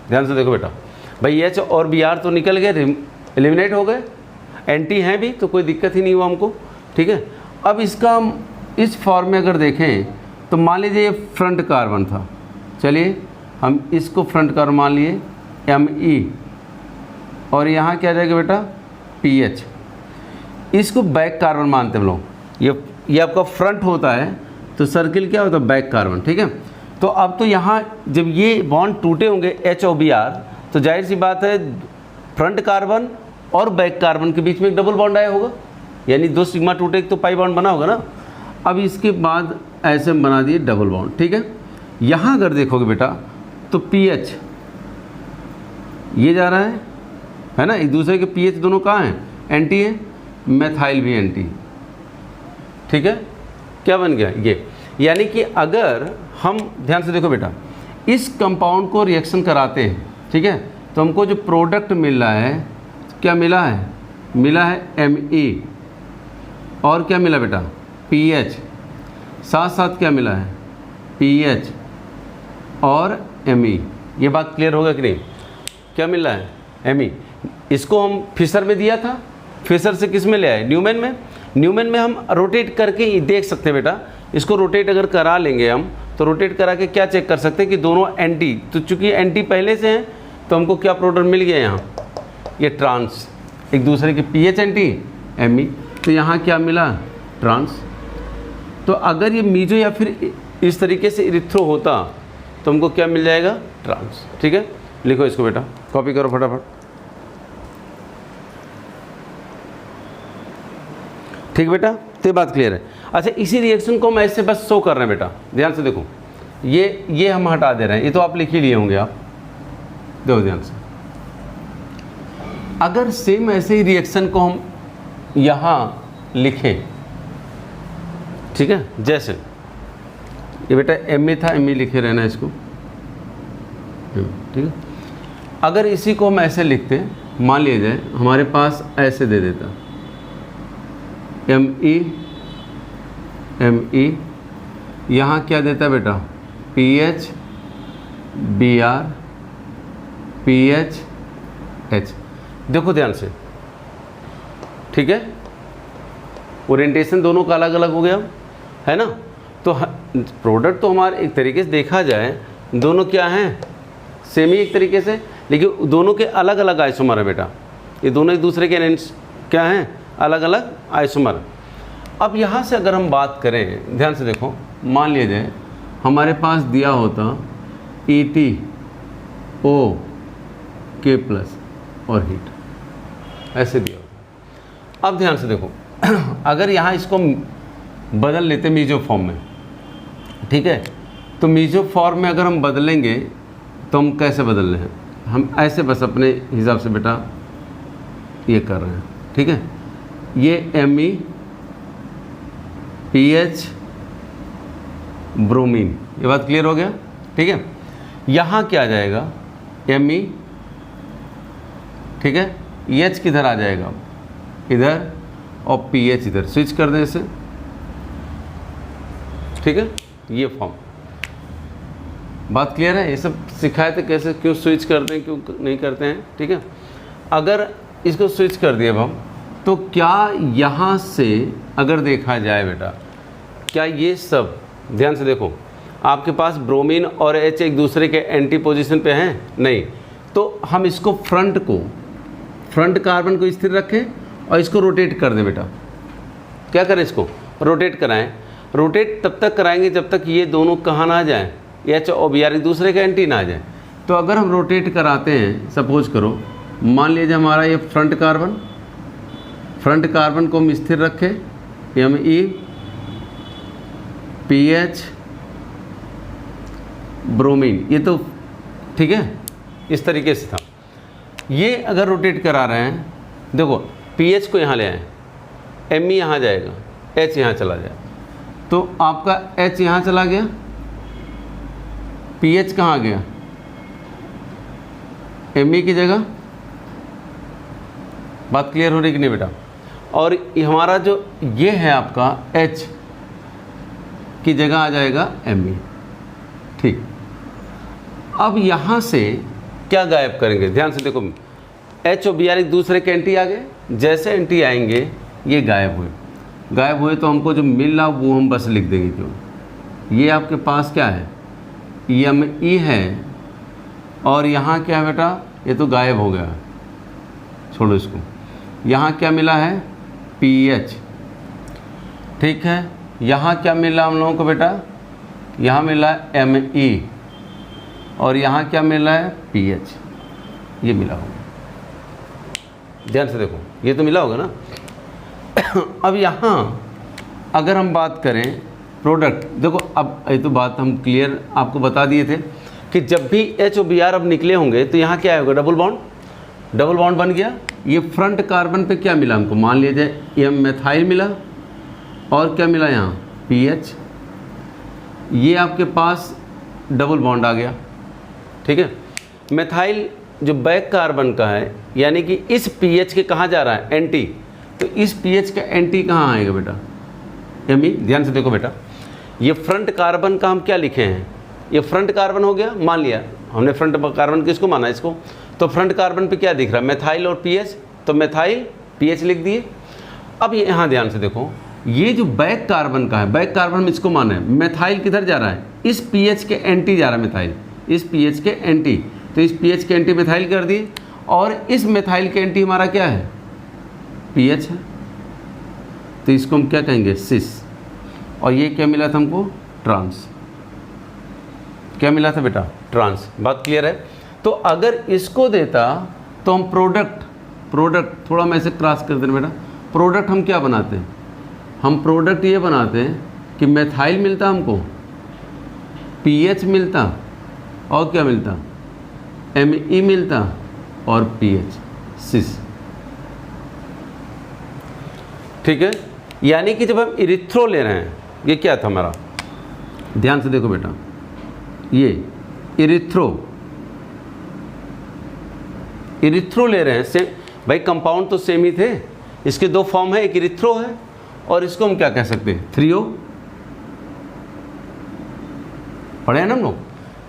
ध्यान से देखो बेटा, भाई H और Br तो निकल गए, एलिमिनेट हो गए, एंटी हैं भी, तो कोई दिक्कत ही नहीं हुआ हमको, ठीक है। अब इसका हम इस फॉर्म में अगर देखें तो मान लीजिए ये फ्रंट कार्बन था, चलिए हम इसको फ्रंट कार्बन मान लिए Me, और यहाँ क्या जाएगा बेटा? pH। इसको बैक कार्बन मानते हैं हम लोग, ये आपका फ्रंट होता है तो सर्किल क्या होता है? बैक कार्बन, ठीक है। तो अब तो यहाँ जब ये बॉन्ड टूटे होंगे H और Br, तो जाहिर सी बात है फ्रंट कार्बन और बैक कार्बन के बीच में एक डबल बॉन्ड आया होगा, यानी दो सिग्मा टूटे तो पाई बॉन्ड बना होगा ना। अब इसके बाद ऐसे बना दिए डबल बॉन्ड, ठीक है। यहाँ अगर देखोगे बेटा तो pH ये जा रहा है ना, एक दूसरे के pH दोनों कहाँ हैं? एंटी है, मेथाइल भी एंटी, ठीक है। क्या बन गया ये? यानी कि अगर हम ध्यान से देखो बेटा, इस कंपाउंड को रिएक्शन कराते हैं, ठीक है, तो हमको जो प्रोडक्ट मिल रहा है, क्या मिला है? मिला है Me, और क्या मिला बेटा? pH, साथ साथ क्या मिला है? pH और Me। ये बात क्लियर होगा कि नहीं? क्या मिल रहा है? Me। इसको हम फिशर में दिया था, फिशर से किस में ले आए? न्यूमैन में। न्यूमैन में हम रोटेट करके देख सकते हैं बेटा, इसको रोटेट अगर करा लेंगे हम, तो रोटेट करा के क्या चेक कर सकते हैं कि दोनों एंटी, तो चूंकि एंटी पहले से हैं तो हमको क्या प्रोडक्ट मिल गया यहाँ? ये ट्रांस, एक दूसरे के pH एंटी Me, तो यहाँ क्या मिला? ट्रांस। तो अगर ये मीजो या फिर इस तरीके से इरिथ्रो होता तो हमको क्या मिल जाएगा? ट्रांस, ठीक है। लिखो इसको बेटा, कॉपी करो फटाफट, ठीक बेटा। तो ये बात क्लियर है। अच्छा, इसी रिएक्शन को हम ऐसे बस शो कर रहे हैं बेटा, ध्यान से देखो, ये हम हटा दे रहे हैं, ये तो आप लिख ही लिए होंगे आप, देखो ध्यान से। अगर सेम ऐसे ही रिएक्शन को हम यहाँ लिखें, ठीक है, जैसे ये बेटा एम था, एम लिखे रहना इसको, ठीक है। अगर इसी को हम ऐसे लिखते, मान लिया जाए हमारे पास ऐसे दे देता एम ई, यहाँ क्या देता बेटा PH BR PH H। देखो ध्यान से, ठीक है, ओरिएंटेशन दोनों का अलग अलग हो गया है ना। तो प्रोडक्ट तो हमारे एक तरीके से देखा जाए दोनों क्या हैं, सेम ही एक तरीके से, लेकिन दोनों के अलग अलग आइसोमर है बेटा। ये दोनों एक दूसरे के क्या हैं, अलग अलग आइसोमर। अब यहाँ से अगर हम बात करें, ध्यान से देखो, मान लिया जाए हमारे पास दिया होता ETOK+ और हीट, ऐसे दिया होता। अब ध्यान से देखो, अगर यहाँ इसको बदल लेते मीजो फॉर्म में, ठीक है, तो मीजो फॉर्म में अगर हम बदलेंगे तो हम कैसे बदल रहे हैं, हम ऐसे बस अपने हिसाब से बेटा ये कर रहे हैं, ठीक है। ये Me PH ब्रोमीन, ये बात क्लियर हो गया, ठीक है। यहाँ क्या आ जाएगा Me, ठीक है, H किधर आ जाएगा, इधर, और PH इधर, स्विच कर दें इसे, ठीक है। ये फॉर्म, बात क्लियर है, ये सब सिखाए थे कैसे, क्यों स्विच करते हैं, क्यों नहीं करते हैं, ठीक है। अगर इसको स्विच कर दिए अब हम, तो क्या यहाँ से अगर देखा जाए बेटा, क्या ये सब, ध्यान से देखो, आपके पास ब्रोमीन और H एक दूसरे के एंटी पोजीशन पे हैं, नहीं, तो हम इसको फ्रंट कार्बन को स्थिर रखें और इसको रोटेट कर दें बेटा। क्या करें, इसको रोटेट कराएं। रोटेट तब तक कराएंगे जब तक ये दोनों कहाँ ना आ जाएँ, H और Br एक दूसरे के एंटी ना आ जाए। तो अगर हम रोटेट कराते हैं, सपोज करो, मान लीजिए हमारा ये फ्रंट कार्बन को हम स्थिर रखें, Me PH ब्रोमीन, ये तो ठीक है, इस तरीके से था। ये अगर रोटेट करा रहे हैं, देखो PH को यहाँ ले आए, Me यहाँ जाएगा, H यहाँ चला जाए, तो आपका H यहाँ चला गया, PH कहाँ आ गया, Me की जगह। बात क्लियर हो रही कि नहीं बेटा। और हमारा जो ये है आपका H की जगह आ जाएगा Me, ठीक। अब यहाँ से क्या गायब करेंगे, ध्यान से देखो, H और Br एक दूसरे के एंटी आ गए, जैसे एंटी आएंगे ये गायब हुए तो हमको जो मिल रहा वो हम बस लिख देंगे, क्यों, ये आपके पास क्या है, Me है, और यहाँ क्या है बेटा, ये तो गायब हो गया, छोड़ो इसको। यहाँ क्या मिला है, PH, ठीक है। यहाँ क्या मिला हम लोगों को बेटा, यहाँ मिला है Me, और यहाँ क्या मिला है, PH, ये मिला होगा। ध्यान से देखो, ये तो मिला होगा ना। अब यहाँ अगर हम बात करें प्रोडक्ट, देखो अब ये तो बात हम क्लियर आपको बता दिए थे कि जब भी H और Br अब निकले होंगे तो यहाँ क्या होगा, डबल बॉन्ड बन गया। ये फ्रंट कार्बन पे क्या मिला हमको, मान लीजिए ये मेथाइल मिला, और क्या मिला यहाँ PH, ये आपके पास डबल बॉन्ड आ गया, ठीक है। मेथाइल जो बैक कार्बन का है, यानी कि इस PH के कहाँ जा रहा है, एंटी, तो इस PH का एंटी कहाँ आएगा बेटा, Me। ध्यान से देखो बेटा, ये फ्रंट कार्बन का हम क्या लिखे हैं, ये फ्रंट कार्बन हो गया, मान लिया हमने फ्रंट कार्बन किसको माना, इसको, तो फ्रंट कार्बन पे क्या दिख रहा है, मेथाइल और PH, तो मेथाइल PH लिख दिए। अब ये यहाँ ध्यान से देखो, ये जो बैक कार्बन का है, बैक कार्बन में इसको माना है, मेथाइल किधर जा रहा है, इस PH के एंटी जा रहा है, मेथाइल इस PH के एंटी, तो इस PH के एंटी मेथाइल कर दिए, और इस मेथाइल के एंटी हमारा क्या है, PH है, तो इसको हम क्या कहेंगे, सिस। और ये क्या मिला था हमको, ट्रांस। क्या मिला था बेटा, ट्रांस। बात क्लियर है। तो अगर इसको देता तो हम प्रोडक्ट थोड़ा मैं इसे क्रॉस कर देना बेटा, प्रोडक्ट हम क्या बनाते हैं, हम प्रोडक्ट ये बनाते हैं कि मेथाइल मिलता हमको, PH मिलता, और क्या मिलता, Me मिलता, और PH सिस। ठीक है। यानी कि जब हम इरिथ्रो ले रहे हैं, ये क्या था हमारा, ध्यान से देखो बेटा, ये इरिथ्रो ले रहे हैं, सेम भाई, कंपाउंड तो सेम ही थे, इसके दो फॉर्म है, एक इरिथ्रो है और इसको हम क्या कह सकते हैं, थ्रियो, पढ़े हैं ना हम लोग,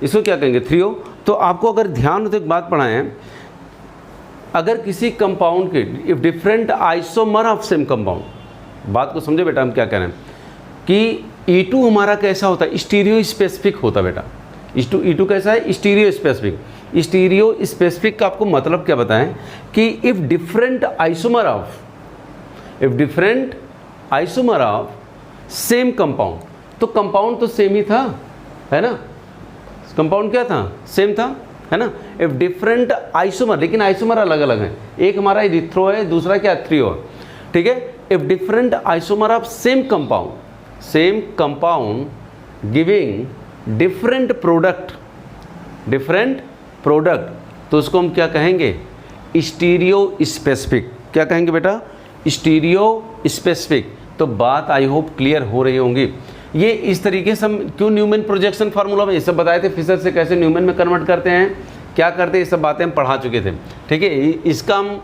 इसको क्या कहेंगे, थ्रियो। तो आपको अगर ध्यान हो तो एक बात पढ़ाए हैं, अगर किसी कंपाउंड के if different isomer of same compound, बात को समझे बेटा हम क्या कह रहे हैं कि E2 हमारा कैसा होता है, स्टीरियो स्पेसिफिक होता है बेटा। E2 कैसा है, स्टीरियो स्पेसिफिक। स्टीरियो स्पेसिफिक का आपको मतलब क्या बताएं कि if different isomer of same compound, तो कंपाउंड तो सेम ही था, है ना, कंपाउंड क्या था, सेम था, है ना। इफ डिफरेंट आइसोमर, लेकिन आइसोमर अलग अलग हैं, एक हमारा इरिथ्रो है, दूसरा क्या, थ्रियो, ठीक है। If different isomer of same compound giving different product, तो उसको हम क्या कहेंगे, स्टीरियो स्पेसिफिक। क्या कहेंगे बेटा, स्टीरियो स्पेसिफिक। तो बात आई होप क्लियर हो रही होंगी। ये इस तरीके से हम क्यों न्यूमैन प्रोजेक्शन फार्मूला में ये सब बताए थे, फिशर से कैसे न्यूमैन में कन्वर्ट करते हैं, क्या करते हैं, ये सब बातें हम पढ़ा चुके थे, ठीक है। इसका हम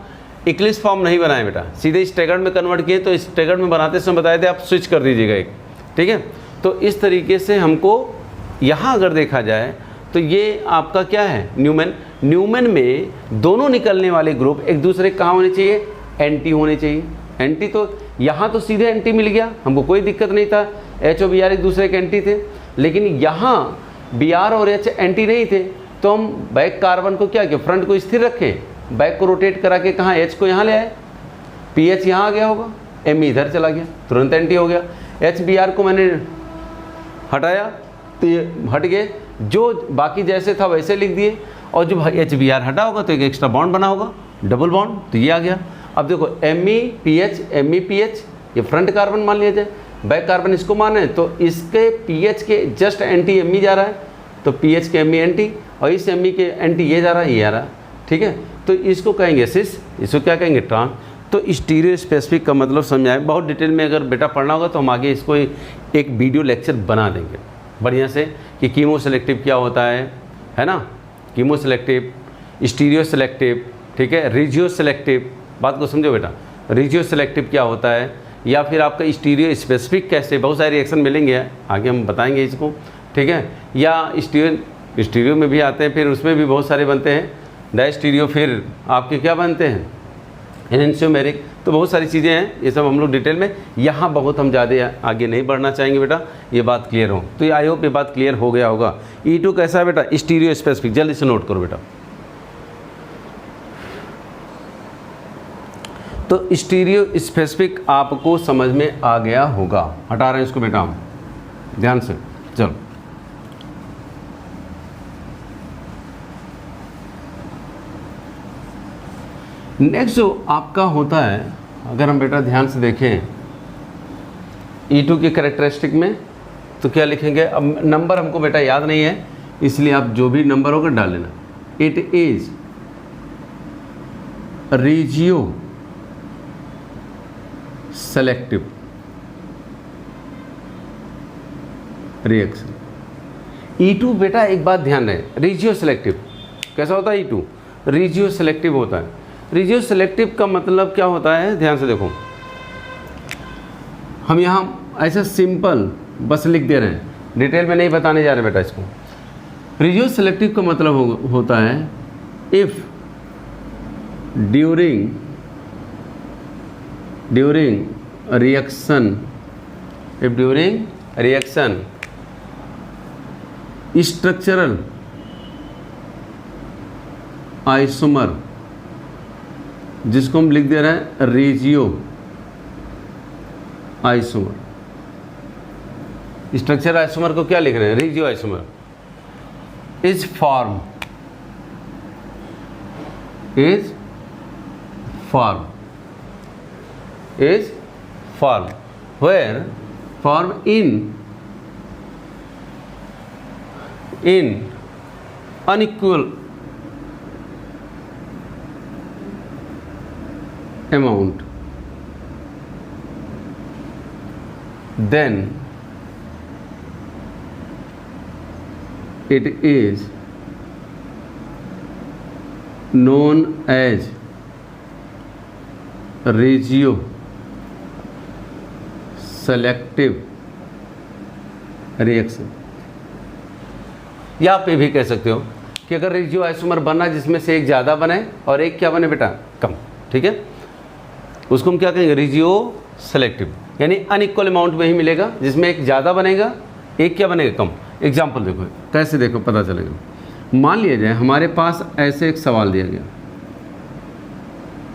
इक्लिप्स फॉर्म नहीं बनाए बेटा, सीधे स्टैगर्ड में कन्वर्ट किए। तो स्टैगर्ड में बनाते समय बताए थे आप स्विच कर दीजिएगा एक, ठीक है। तो इस तरीके से हमको यहाँ अगर देखा जाए तो ये आपका क्या है, न्यूमैन में दोनों निकलने वाले ग्रुप एक दूसरे कहाँ होने चाहिए, एंटी होने चाहिए। एंटी तो यहाँ तो सीधे एंटी मिल गया, हमको कोई दिक्कत नहीं था, H और Br एक दूसरे के एंटी थे। लेकिन यहाँ Br और H एंटी नहीं थे, तो हम बैक कार्बन को क्या किया, फ्रंट को स्थिर रखें, बैक को रोटेट करा के कहाँ, H को यहाँ ले आए, PH यहाँ आ गया होगा, M इधर चला गया, तुरंत एंटी हो गया। HBr को मैंने हटाया तो ये हट गए, जो बाकी जैसे था वैसे लिख दिए, और जो HBr हटा होगा तो एक एक्स्ट्रा बॉन्ड बना होगा, डबल बॉन्ड, तो ये आ गया। अब देखो MEPH ये फ्रंट कार्बन मान लिया जाए, बैक कार्बन इसको माने, तो इसके PH के जस्ट एंटी Me जा रहा है, तो PH के Me एंटी, और इस Me के एंटी ये जा रहा है, ये आ रहा है, ठीक है। तो इसको कहेंगे सिस, इसको क्या कहेंगे, ट्रांस। तो स्टीरियो स्पेसिफिक का मतलब समझाएं, बहुत डिटेल में अगर बेटा पढ़ना होगा तो हम आगे इसको एक वीडियो लेक्चर बना देंगे बढ़िया से, कि कीमो सेलेक्टिव क्या होता है ना, कीमो सेलेक्टिव, स्टीरियो सेलेक्टिव, ठीक है, रिजियो सेलेक्टिव। बात को समझो बेटा, रिजियो सेलेक्टिव क्या होता है, या फिर आपका स्टीरियो स्पेसिफिक कैसे, बहुत सारे रिएक्शन मिलेंगे आगे हम बताएंगे इसको, ठीक है। या स्टीरियो में भी आते हैं, फिर उसमें भी बहुत सारे बनते हैं, डायस्टीरियो, फिर आपके क्या बनते हैं, एनेंशियोमेरिक। तो बहुत सारी चीज़ें हैं, ये सब हम लोग डिटेल में, यहाँ बहुत हम ज़्यादा आगे नहीं बढ़ना चाहेंगे बेटा, ये बात क्लियर हो। तो ये आई होप ये बात क्लियर हो गया होगा। E2 कैसा है बेटा, स्टीरियो स्पेसिफिक, जल्दी से नोट करो बेटा। तो स्टीरियो स्पेसिफिक आपको समझ में आ गया होगा। हटा रहे हैं इसको बेटा हम, ध्यान से चलो। नेक्स्ट जो आपका होता है, अगर हम बेटा ध्यान से देखें E2 की कैरेक्टरिस्टिक में, तो क्या लिखेंगे, अब नंबर हमको बेटा याद नहीं है, इसलिए आप जो भी नंबर होगा डाल लेना। It is regioselective reaction. E2 बेटा एक बात ध्यान रहे, रिजियो सेलेक्टिव कैसा होता है, E2 रिजियो सेलेक्टिव होता है। रिजियो सेलेक्टिव का मतलब क्या होता है, ध्यान से देखो, हम यहाँ ऐसा सिंपल बस लिख दे रहे हैं, डिटेल में नहीं बताने जा रहे बेटा इसको। रिजियो सेलेक्टिव का मतलब होता है if during reaction structural isomer, जिसको हम लिख दे रहे हैं रेजियो आइसोमर। स्ट्रक्चर आइसोमर को क्या लिख रहे हैं, regioisomer, is form where form in unequal amount then it is known as regio selective reaction। या आप ये भी कह सकते हो कि अगर रेजियो आइसोमर बना जिसमें से एक ज़्यादा बने और एक क्या बने बेटा, कम, ठीक है, उसको हम क्या कहेंगे, रेजियो सेलेक्टिव, यानी अनइक्वल अमाउंट में ही मिलेगा, जिसमें एक ज़्यादा बनेगा एक क्या बनेगा, कम। एग्जाम्पल देखो, कैसे देखो पता चलेगा। मान लिया जाए हमारे पास ऐसे एक सवाल दिया गया,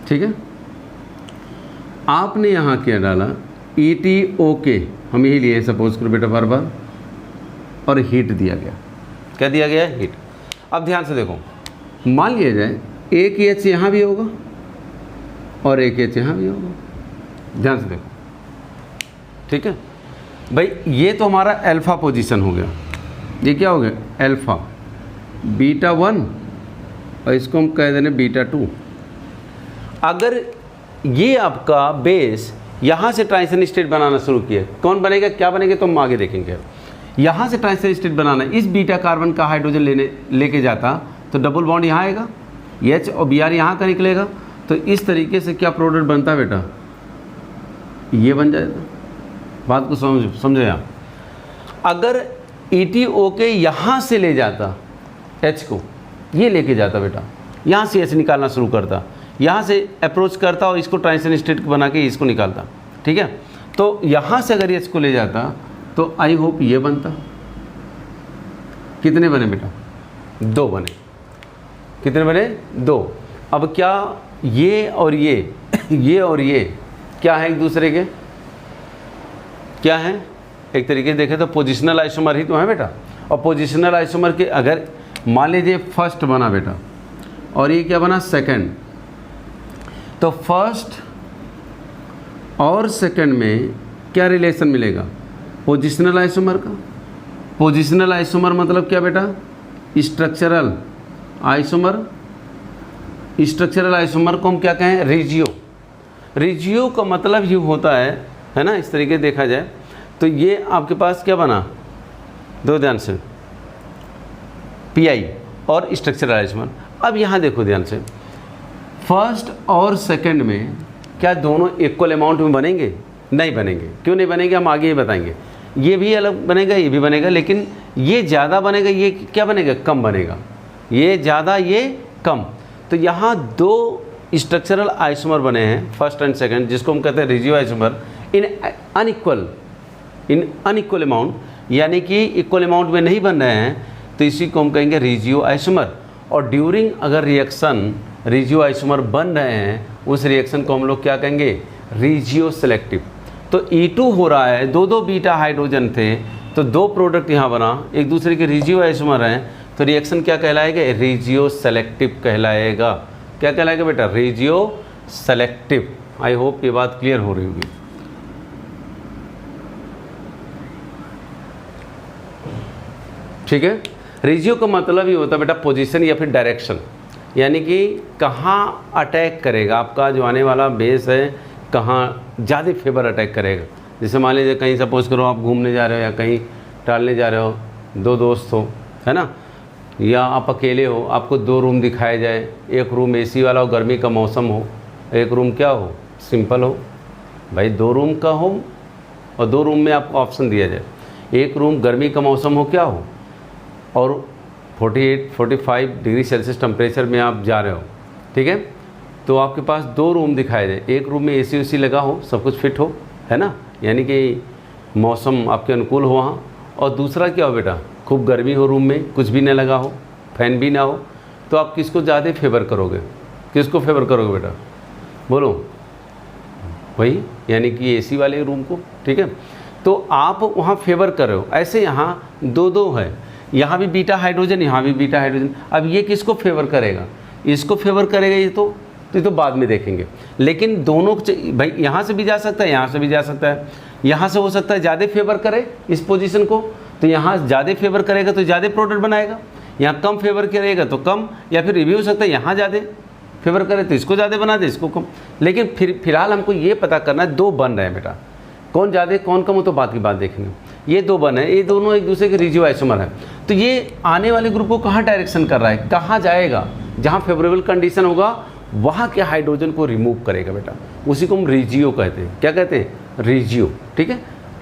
ठीक है, आपने यहाँ क्या डाला, ETOK, हम यही लिए सपोज करो बेटा बार बार, और हीट दिया गया, क्या दिया गया, हीट। अब ध्यान से देखो, मान लिया जाए एक H यहाँ भी होगा और एक H यहाँ भी होगा, ध्यान से देखो, ठीक है भाई। ये तो हमारा अल्फ़ा पोजीशन हो गया, ये क्या हो गया, अल्फ़ा, β1, और इसको हम कह देने β2। अगर ये आपका बेस यहाँ से ट्रांजिशन स्टेट बनाना शुरू किया, कौन बनेगा, क्या बनेगा, तो हम आगे देखेंगे। यहाँ से ट्रांजिशन स्टेट बनाना, इस बीटा कार्बन का हाइड्रोजन लेके जाता तो डबल बॉन्ड यहाँ आएगा, H और Br यहाँ का निकलेगा, तो इस तरीके से क्या प्रोडक्ट बनता बेटा, ये बन जाएगा। बात को समझो आप। अगर ETOK यहाँ से ले जाता H को, ये लेके जाता बेटा, यहाँ से H निकालना शुरू करता, यहाँ से अप्रोच करता और इसको ट्रांजिशन स्टेट बना के इसको निकालता, ठीक है। तो यहाँ से अगर H को ले जाता तो आई होप ये बनता, कितने बने बेटा, 2 बने, कितने बने, 2। अब क्या ये और ये और ये क्या है, एक दूसरे के क्या है, एक तरीके से देखें तो पोजिशनल आइसोमर ही तो है बेटा। और पोजिशनल आइसोमर के अगर मान लीजिए फर्स्ट बना बेटा और ये क्या बना, सेकंड, तो फर्स्ट और सेकंड में क्या रिलेशन मिलेगा, पोजिशनल आइसोमर का। पोजिशनल आइसोमर मतलब क्या बेटा, स्ट्रक्चरल आइसोमर। स्ट्रक्चरल आइसोमर को हम क्या कहें, रेजियो। रेजियो का मतलब ये होता है ना, इस तरीके से देखा जाए तो ये आपके पास क्या बना, दो ध्यान से, PI और स्ट्रक्चरल आइसोमर। अब यहाँ देखो ध्यान से, फर्स्ट और सेकंड में क्या दोनों इक्वल अमाउंट में बनेंगे, नहीं बनेंगे। क्यों नहीं बनेंगे, हम आगे ही बताएंगे। ये भी अलग बनेगा, ये भी बनेगा, लेकिन ये ज़्यादा बनेगा, ये क्या बनेगा, कम बनेगा, ये ज़्यादा ये कम। तो यहाँ 2 स्ट्रक्चरल आइसोमर बने हैं, फर्स्ट एंड सेकंड, जिसको हम कहते हैं रेजियो आइसोमर, इन अनइक्वल अमाउंट, यानी कि इक्वल अमाउंट में नहीं बन रहे हैं, तो इसी को हम कहेंगे रेजियो आइसोमर। और ड्यूरिंग अगर रिएक्शन रेजियो आइसोमर बन रहे हैं, उस रिएक्शन को हम लोग क्या कहेंगे, रेजियो सेलेक्टिव। तो E2 हो रहा है, 2 बीटा हाइड्रोजन थे, तो 2 प्रोडक्ट यहाँ बना, एक दूसरे के रेजियो आइसोमर हैं, तो रिएक्शन क्या कहलाएगा, रेजियो सेलेक्टिव कहलाएगा। क्या कहलाएगा बेटा, रेजियो सेलेक्टिव। आई होप ये बात क्लियर हो रही होगी। ठीक है, रेजियो का मतलब ही होता है बेटा पोजीशन या फिर डायरेक्शन, यानी कि कहाँ अटैक करेगा आपका जो आने वाला बेस है, कहाँ ज़्यादा फेवर अटैक करेगा। जैसे मान लीजिए कहीं सपोज करो आप घूमने जा रहे हो या कहीं टहलने जा रहे हो, 2 दोस्त हो, है ना, या आप अकेले हो, आपको 2 रूम दिखाया जाए, एक रूम AC वाला हो, गर्मी का मौसम हो, एक रूम क्या हो, सिंपल हो। भाई 2 रूम का हो और 2 रूम में आपको ऑप्शन दिया जाए, एक रूम गर्मी का मौसम हो क्या हो, और 48-45 डिग्री सेल्सियस टेम्परेचर में आप जा रहे हो, ठीक है, तो आपके पास 2 रूम दिखाए जाए, एक रूम में AC उसी लगा हो, सब कुछ फिट हो, है ना, यानी कि मौसम आपके अनुकूल हो वहाँ, और दूसरा क्या हो बेटा, खूब गर्मी हो, रूम में कुछ भी न लगा हो, फैन भी ना हो, तो आप किसको ज़्यादा फेवर करोगे, किसको फेवर करोगे बेटा, बोलो, वही यानी कि AC वाले रूम को, ठीक है। तो आप वहाँ फेवर कर रहे हो। ऐसे यहाँ 2 है, यहाँ भी बीटा हाइड्रोजन, यहाँ भी बीटा हाइड्रोजन। अब ये किसको फेवर करेगा, इसको फेवर करेगा, ये तो बाद में देखेंगे। लेकिन दोनों भाई यहाँ से भी जा सकता है, यहाँ से भी जा सकता है, यहाँ से हो सकता है ज़्यादा फेवर करे इस पोजीशन को, तो यहाँ ज़्यादा फेवर करेगा तो ज़्यादा प्रोडक्ट बनाएगा, यहाँ कम फेवर करेगा तो कम, या फिर ये भी हो सकता है यहाँ ज़्यादा फेवर करे तो इसको ज़्यादा बना दे, इसको कम। लेकिन फिलहाल हमको ये पता करना है 2 बन रहे हैं बेटा, कौन ज़्यादा कौन कम हो तो बात की बात देखेंगे। ये दो बन है, ये दोनों एक दूसरे के रेजियो आइसोमर है, तो ये आने वाले ग्रुप को कहाँ डायरेक्शन कर रहा है, कहाँ जाएगा, जहाँ फेवरेबल कंडीशन होगा वहाँ के हाइड्रोजन को रिमूव करेगा बेटा, उसी को हम रेजियो कहते हैं। क्या कहते हैं? रेजियो। ठीक है,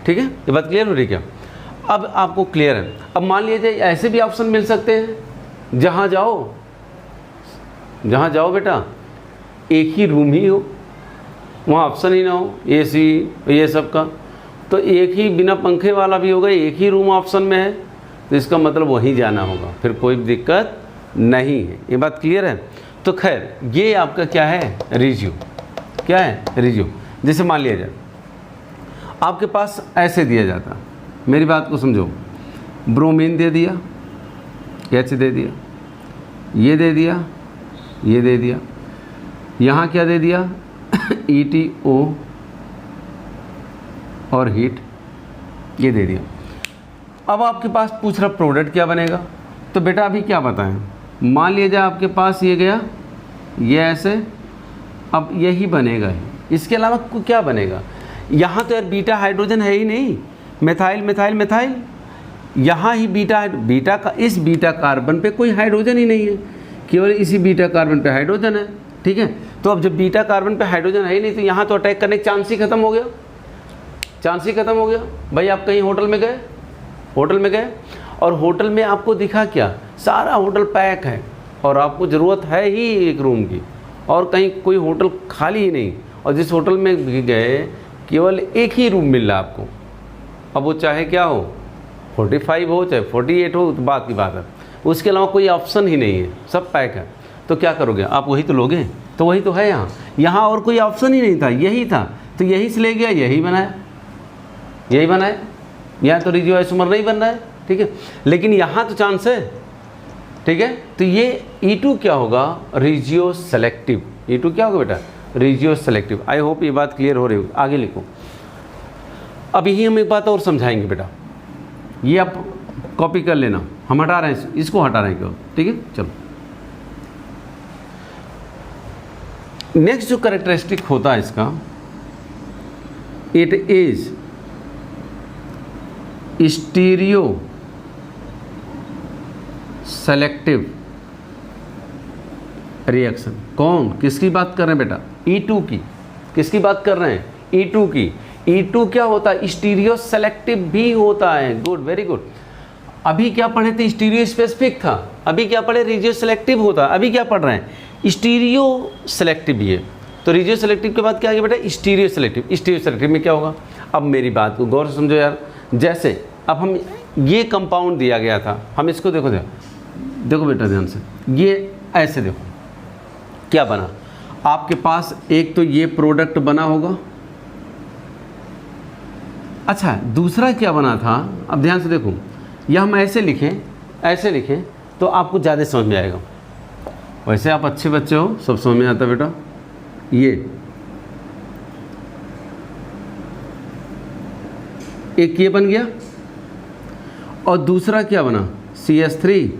ठीक है, ये बात क्लियर हो रही क्या? अब आपको क्लियर है। अब मान लीजिए ऐसे भी ऑप्शन मिल सकते हैं, जहाँ जाओ बेटा एक ही रूम ही हो, वहाँ ऑप्शन ही ना हो एसी ये सब का, तो एक ही बिना पंखे वाला भी होगा, एक ही रूम ऑप्शन में है, तो इसका मतलब वहीं जाना होगा, फिर कोई दिक्कत नहीं है। ये बात क्लियर है? तो खैर ये आपका क्या है? रेजियो। क्या है? रेजियो। जैसे मान लिया जाए आपके पास ऐसे दिया जाता, मेरी बात को समझो, ब्रोमीन दे दिया, H दे दिया, ये दे दिया, ये दे दिया, यहाँ क्या दे दिया ETO और हीट, ये दे दिया। अब आपके पास पूछ रहा प्रोडक्ट क्या बनेगा, तो बेटा अभी क्या बताएं, मान लिया जाए आपके पास ये गया, ये ऐसे, अब यही बनेगा ही, इसके अलावा क्या बनेगा? यहाँ तो यार बीटा हाइड्रोजन है ही नहीं, मेथाइल मेथाइल मेथाइल, यहाँ ही बीटा का इस बीटा कार्बन पे कोई हाइड्रोजन ही नहीं है, केवल इसी बीटा कार्बन पे हाइड्रोजन है। ठीक है, तो अब जब बीटा कार्बन पे हाइड्रोजन है ही नहीं, तो यहाँ तो अटैक करने का चांस ही खत्म हो गया, चांस ही खत्म हो गया। भाई आप कहीं होटल में गए और होटल में आपको दिखा क्या, सारा होटल पैक है और आपको ज़रूरत है ही एक रूम की, और कहीं कोई होटल खाली ही नहीं, और जिस होटल में भी गए केवल एक ही रूम मिल रहा है आपको, अब वो चाहे क्या हो, 45 हो चाहे 48 हो, तो बात की बात है, उसके अलावा कोई ऑप्शन ही नहीं है, सब पैक है। तो क्या करोगे आप? वही तो लोगे, तो वही तो है यहाँ और कोई ऑप्शन ही नहीं था, यही था, तो यही से ले गया, यही बनाया, यहाँ तो रेजियो आइसोमर नहीं बन रहा है। ठीक है, लेकिन यहाँ तो चांस है। ठीक है, तो ये E2 क्या होगा? रेजियो सेलेक्टिव। E2 क्या होगा बेटा? रेजियो सेलेक्टिव। आई होप ये बात क्लियर हो रही होगी। आगे लिखो। अब यही हम एक बात और समझाएंगे बेटा, ये आप कॉपी कर लेना, हम हटा रहे हैं इसको हटा रहे हैं क्यों? ठीक है, चलो नेक्स्ट जो कैरेक्टरिस्टिक होता है इसका, it is stereo selective reaction. कौन, किसकी बात कर रहे हैं बेटा? E2 की। किसकी बात कर रहे हैं? E2 की। E2 क्या होता है? स्टीरियो सेलेक्टिव भी होता है। Good, very good. अभी क्या पढ़े थे? स्टीरियो स्पेसिफिक था। अभी क्या पढ़े? रेजियो सेलेक्टिव होता है। अभी क्या पढ़ रहे हैं? स्टीरियो सेलेक्टिव भी है। तो रेजियो सेलेक्टिव के बाद क्या आ गया बेटा? Stereo selective. स्टीरियो सेलेक्टिव में क्या होगा? अब मेरी बात को गौर से समझो यार। जैसे अब हम ये कंपाउंड दिया गया था, हम इसको देखो देखो बेटा ध्यान से, ये ऐसे देखो क्या बना आपके पास। एक तो ये प्रोडक्ट बना होगा, अच्छा दूसरा क्या बना था, अब ध्यान से देखो, यह हम ऐसे लिखें तो आपको ज़्यादा समझ में आएगा। वैसे आप अच्छे बच्चे हो, सब समझ में आता बेटा। ये एक ये बन गया और दूसरा क्या बना? CH3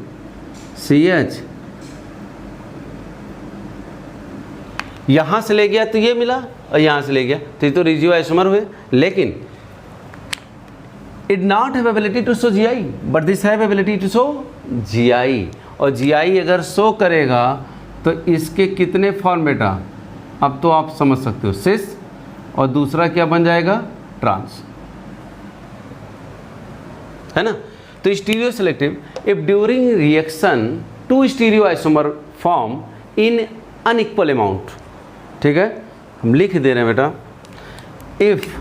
CH, यहाँ से ले गया तो ये मिला और यहाँ से ले गया तो ये तो रेजियो आइसोमर हुए। लेकिन it not have ability to show GI but this have ability to show GI, और GI अगर शो करेगा तो इसके कितने फॉर्म बेटा? अब तो आप समझ सकते हो, सिस, और दूसरा क्या बन जाएगा? ट्रांस, है ना। तो stereo selective if during reaction two stereo isomer form in unequal amount. ठीक है, हम लिख दे रहे हैं बेटा, if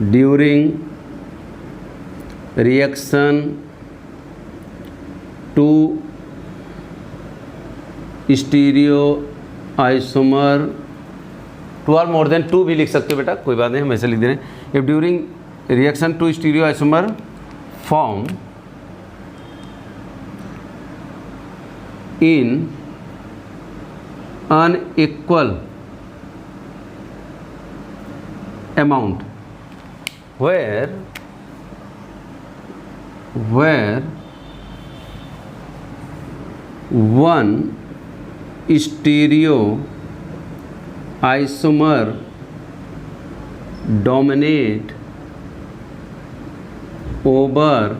during reaction two stereo isomer, two or more than two भी लिख सकते हो बेटा, कोई बात नहीं, हम ऐसे लिख दे रहे हैं। If during reaction two stereo isomer form in unequal amount where one stereo isomer dominate over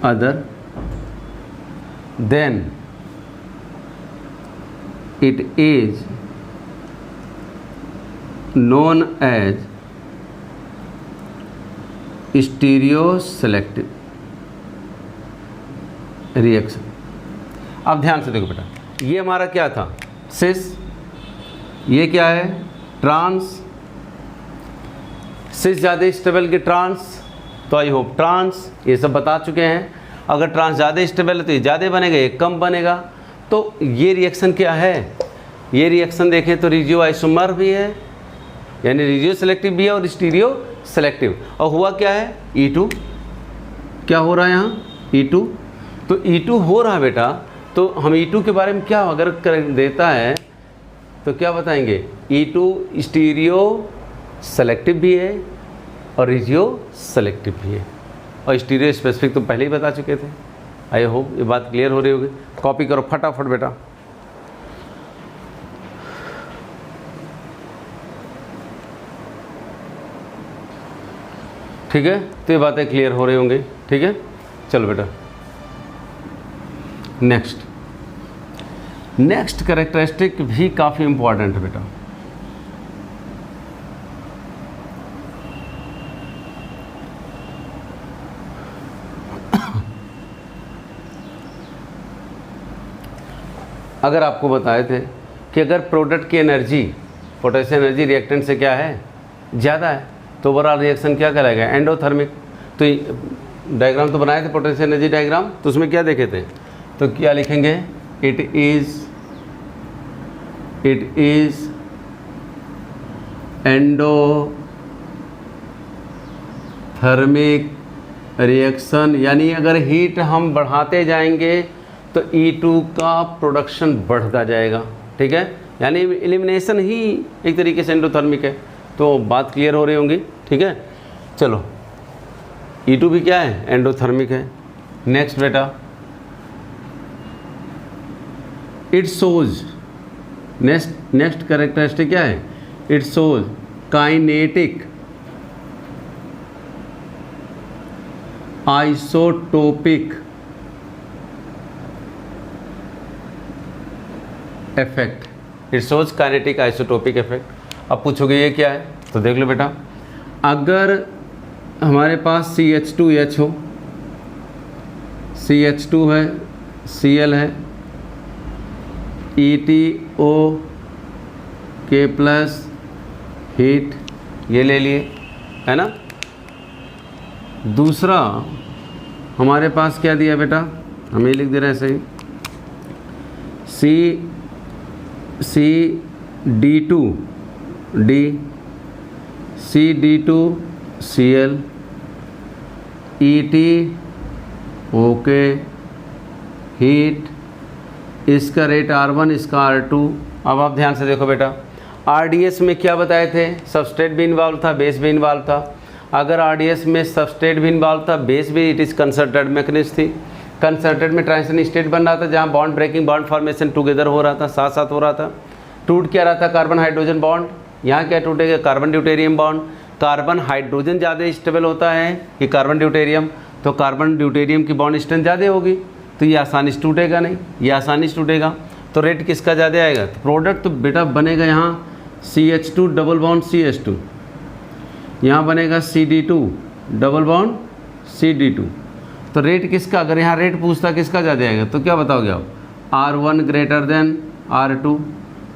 other, then it is known as stereoselective reaction. अब ध्यान से देखो बेटा, ये हमारा क्या था, सिस, ये क्या है, ट्रांस। सिस ज़्यादा स्टेबल के ट्रांस, तो आई होप ट्रांस ये सब बता चुके हैं। अगर ट्रांस ज़्यादा स्टेबल है तो ये ज़्यादा बनेगा, ये कम बनेगा। तो ये रिएक्शन क्या है, ये रिएक्शन देखें तो रिजियो आइसोमर भी है, यानी रिजियो सेलेक्टिव भी है और स्टीरियो सेलेक्टिव। और हुआ क्या है, E2 क्या हो रहा है यहाँ, E2। तो E2 हो रहा है बेटा, तो हम E2 के बारे में क्या अगर कर देता है तो क्या बताएंगे, E2 स्टीरियो सेलेक्टिव भी है और रिजियो सेलेक्टिव भी है, और स्टीरियो स्पेसिफिक तो पहले ही बता चुके थे। आई होप ये बात क्लियर हो रही होगी। कॉपी करो फटाफट बेटा। ठीक है, तो ये बातें क्लियर हो रही होंगी। ठीक है, चलो बेटा नेक्स्ट कैरेक्टरिस्टिक भी काफ़ी इंपॉर्टेंट है बेटा। अगर आपको बताए थे कि अगर प्रोडक्ट की एनर्जी, पोटेंशियल एनर्जी रिएक्टेंट से क्या है, ज़्यादा है, तो ओवरऑल रिएक्शन क्या कहलाएगा, एंडोथर्मिक। तो डायग्राम तो बनाए थे, पोटेंशियल एनर्जी डायग्राम, तो उसमें क्या देखे थे, तो क्या लिखेंगे, इट इज एंडोथर्मिक रिएक्शन, यानी अगर हीट हम बढ़ाते जाएंगे तो E2 का प्रोडक्शन बढ़ता जाएगा। ठीक है, यानी एलिमिनेशन ही एक तरीके से एंडोथर्मिक है। तो बात क्लियर हो रही होंगी। ठीक है, चलो E2 भी क्या है, एंडोथर्मिक है। नेक्स्ट बेटा, इट शोज, नेक्स्ट कैरेक्टरिस्टिक क्या है, it shows kinetic isotopic effect. It shows kinetic isotopic effect. अब पूछोगे ये क्या है, तो देख लो बेटा, अगर हमारे पास CH2H हो, CH2 है, Cl है, ETO प्लस हीट, ये ले लिए है ना। दूसरा हमारे पास क्या दिया बेटा, हम ये लिख दे रहे हैं सही, CD2D, CD2Cl, ET okay, heat, इसका रेट R1, इसका R2। अब आप ध्यान से देखो बेटा, RDS में क्या बताए थे, सबस्ट्रेट भी इन्वॉल्व था, बेस भी इन्वॉल्व था। अगर RDS में सबस्ट्रेट भी इन्वॉल्व था, बेस भी, इट इज़ कंसर्टेड मैकेनिज्म थी। कंसर्टेड में ट्रांजिशन स्टेट बन रहा था, जहाँ bond breaking, bond formation together हो रहा था, साथ साथ हो रहा था। टूट क्या रहा था, कार्बन हाइड्रोजन बॉन्ड। यहाँ क्या टूटेगा, carbon deuterium bond. Carbon hydrogen ज़्यादा स्टेबल होता है कि कार्बन ड्यूटेरियम, तो कार्बन ड्यूटेरियम की बॉन्ड स्ट्रेंथ ज़्यादा होगी, तो ये आसानी से टूटेगा नहीं, ये आसानी से टूटेगा। तो रेट किसका ज़्यादा आएगा, तो प्रोडक्ट तो बेटा बनेगा यहाँ CH2 डबल बॉन्ड CH2, यहाँ बनेगा CD2 डबल बॉन्ड CD2। तो रेट किसका, अगर यहाँ रेट पूछता किसका ज़्यादा आएगा, तो क्या बताओगे आप, R1 ग्रेटर देन R2।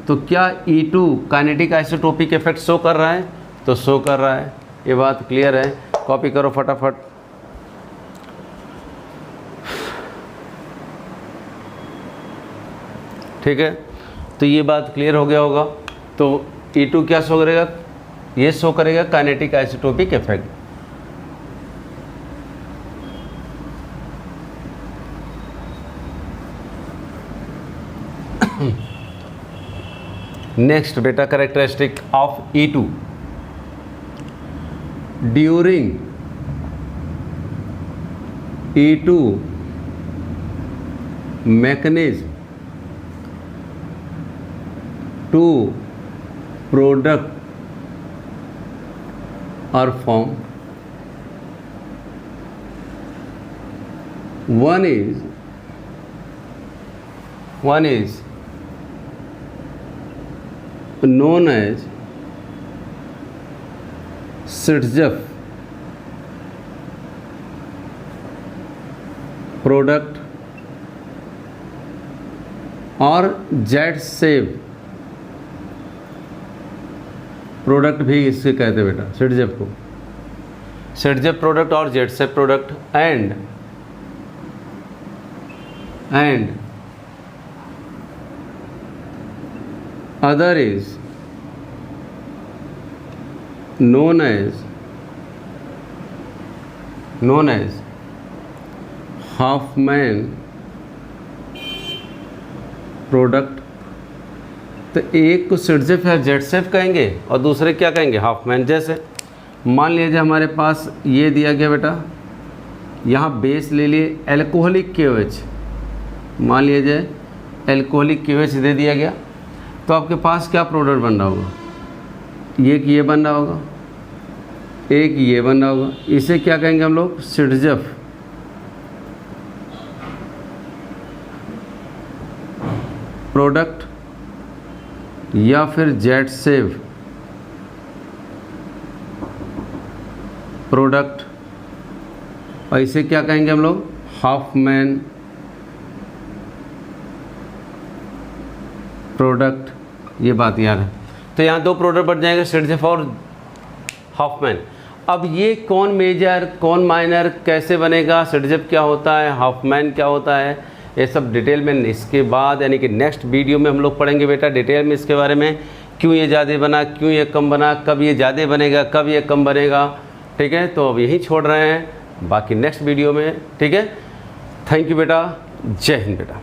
तो क्या E2 kinetic isotopic effect show कर रहा है, तो शो कर रहा है। ये बात क्लियर है, कॉपी करो फटाफट। ठीक है, तो ये बात क्लियर हो गया होगा। तो E2 क्या शो करेगा, ये शो करेगा काइनेटिक आइसोटोपिक इफेक्ट। नेक्स्ट बेटा, characteristic of E2 during E2 mechanism to product are formed. One is known as Sitjev product और Jetsev प्रोडक्ट भी इससे कहते हैं बेटा, सिटजेफ को, सिटजेफ प्रोडक्ट और Saytzeff product and other is known as Hoffman product. तो एक को सिटजेफ या जेटसेफ कहेंगे और दूसरे क्या कहेंगे, हॉफमैन। जैसे मान लीजिए हमारे पास ये दिया गया बेटा, यहाँ बेस ले लिए एल्कोहलिक KOH, मान लीजिए एल्कोहलिक KOH दे दिया गया, तो आपके पास क्या प्रोडक्ट बन रहा होगा, एक ये बन रहा होगा, एक ये बन रहा होगा। इसे क्या कहेंगे हम लोग, सिटजेफ प्रोडक्ट या फिर जेटसेफ प्रोडक्ट, और इसे क्या कहेंगे हम लोग, हॉफमैन प्रोडक्ट। ये बात याद है। तो यहाँ दो प्रोडक्ट बन जाएंगे, सिटजेफ और हॉफमैन। अब ये कौन मेजर कौन माइनर कैसे बनेगा, सिटजेफ क्या होता है, हॉफमैन क्या होता है, ये सब डिटेल में इसके बाद यानी कि नेक्स्ट वीडियो में हम लोग पढ़ेंगे बेटा, डिटेल में इसके बारे में, क्यों ये ज़्यादा बना, क्यों ये कम बना, कब ये ज़्यादा बनेगा, कब ये कम बनेगा। ठीक है, तो अब यहीं छोड़ रहे हैं, बाकी नेक्स्ट वीडियो में। ठीक है, थैंक यू बेटा, जय हिंद बेटा।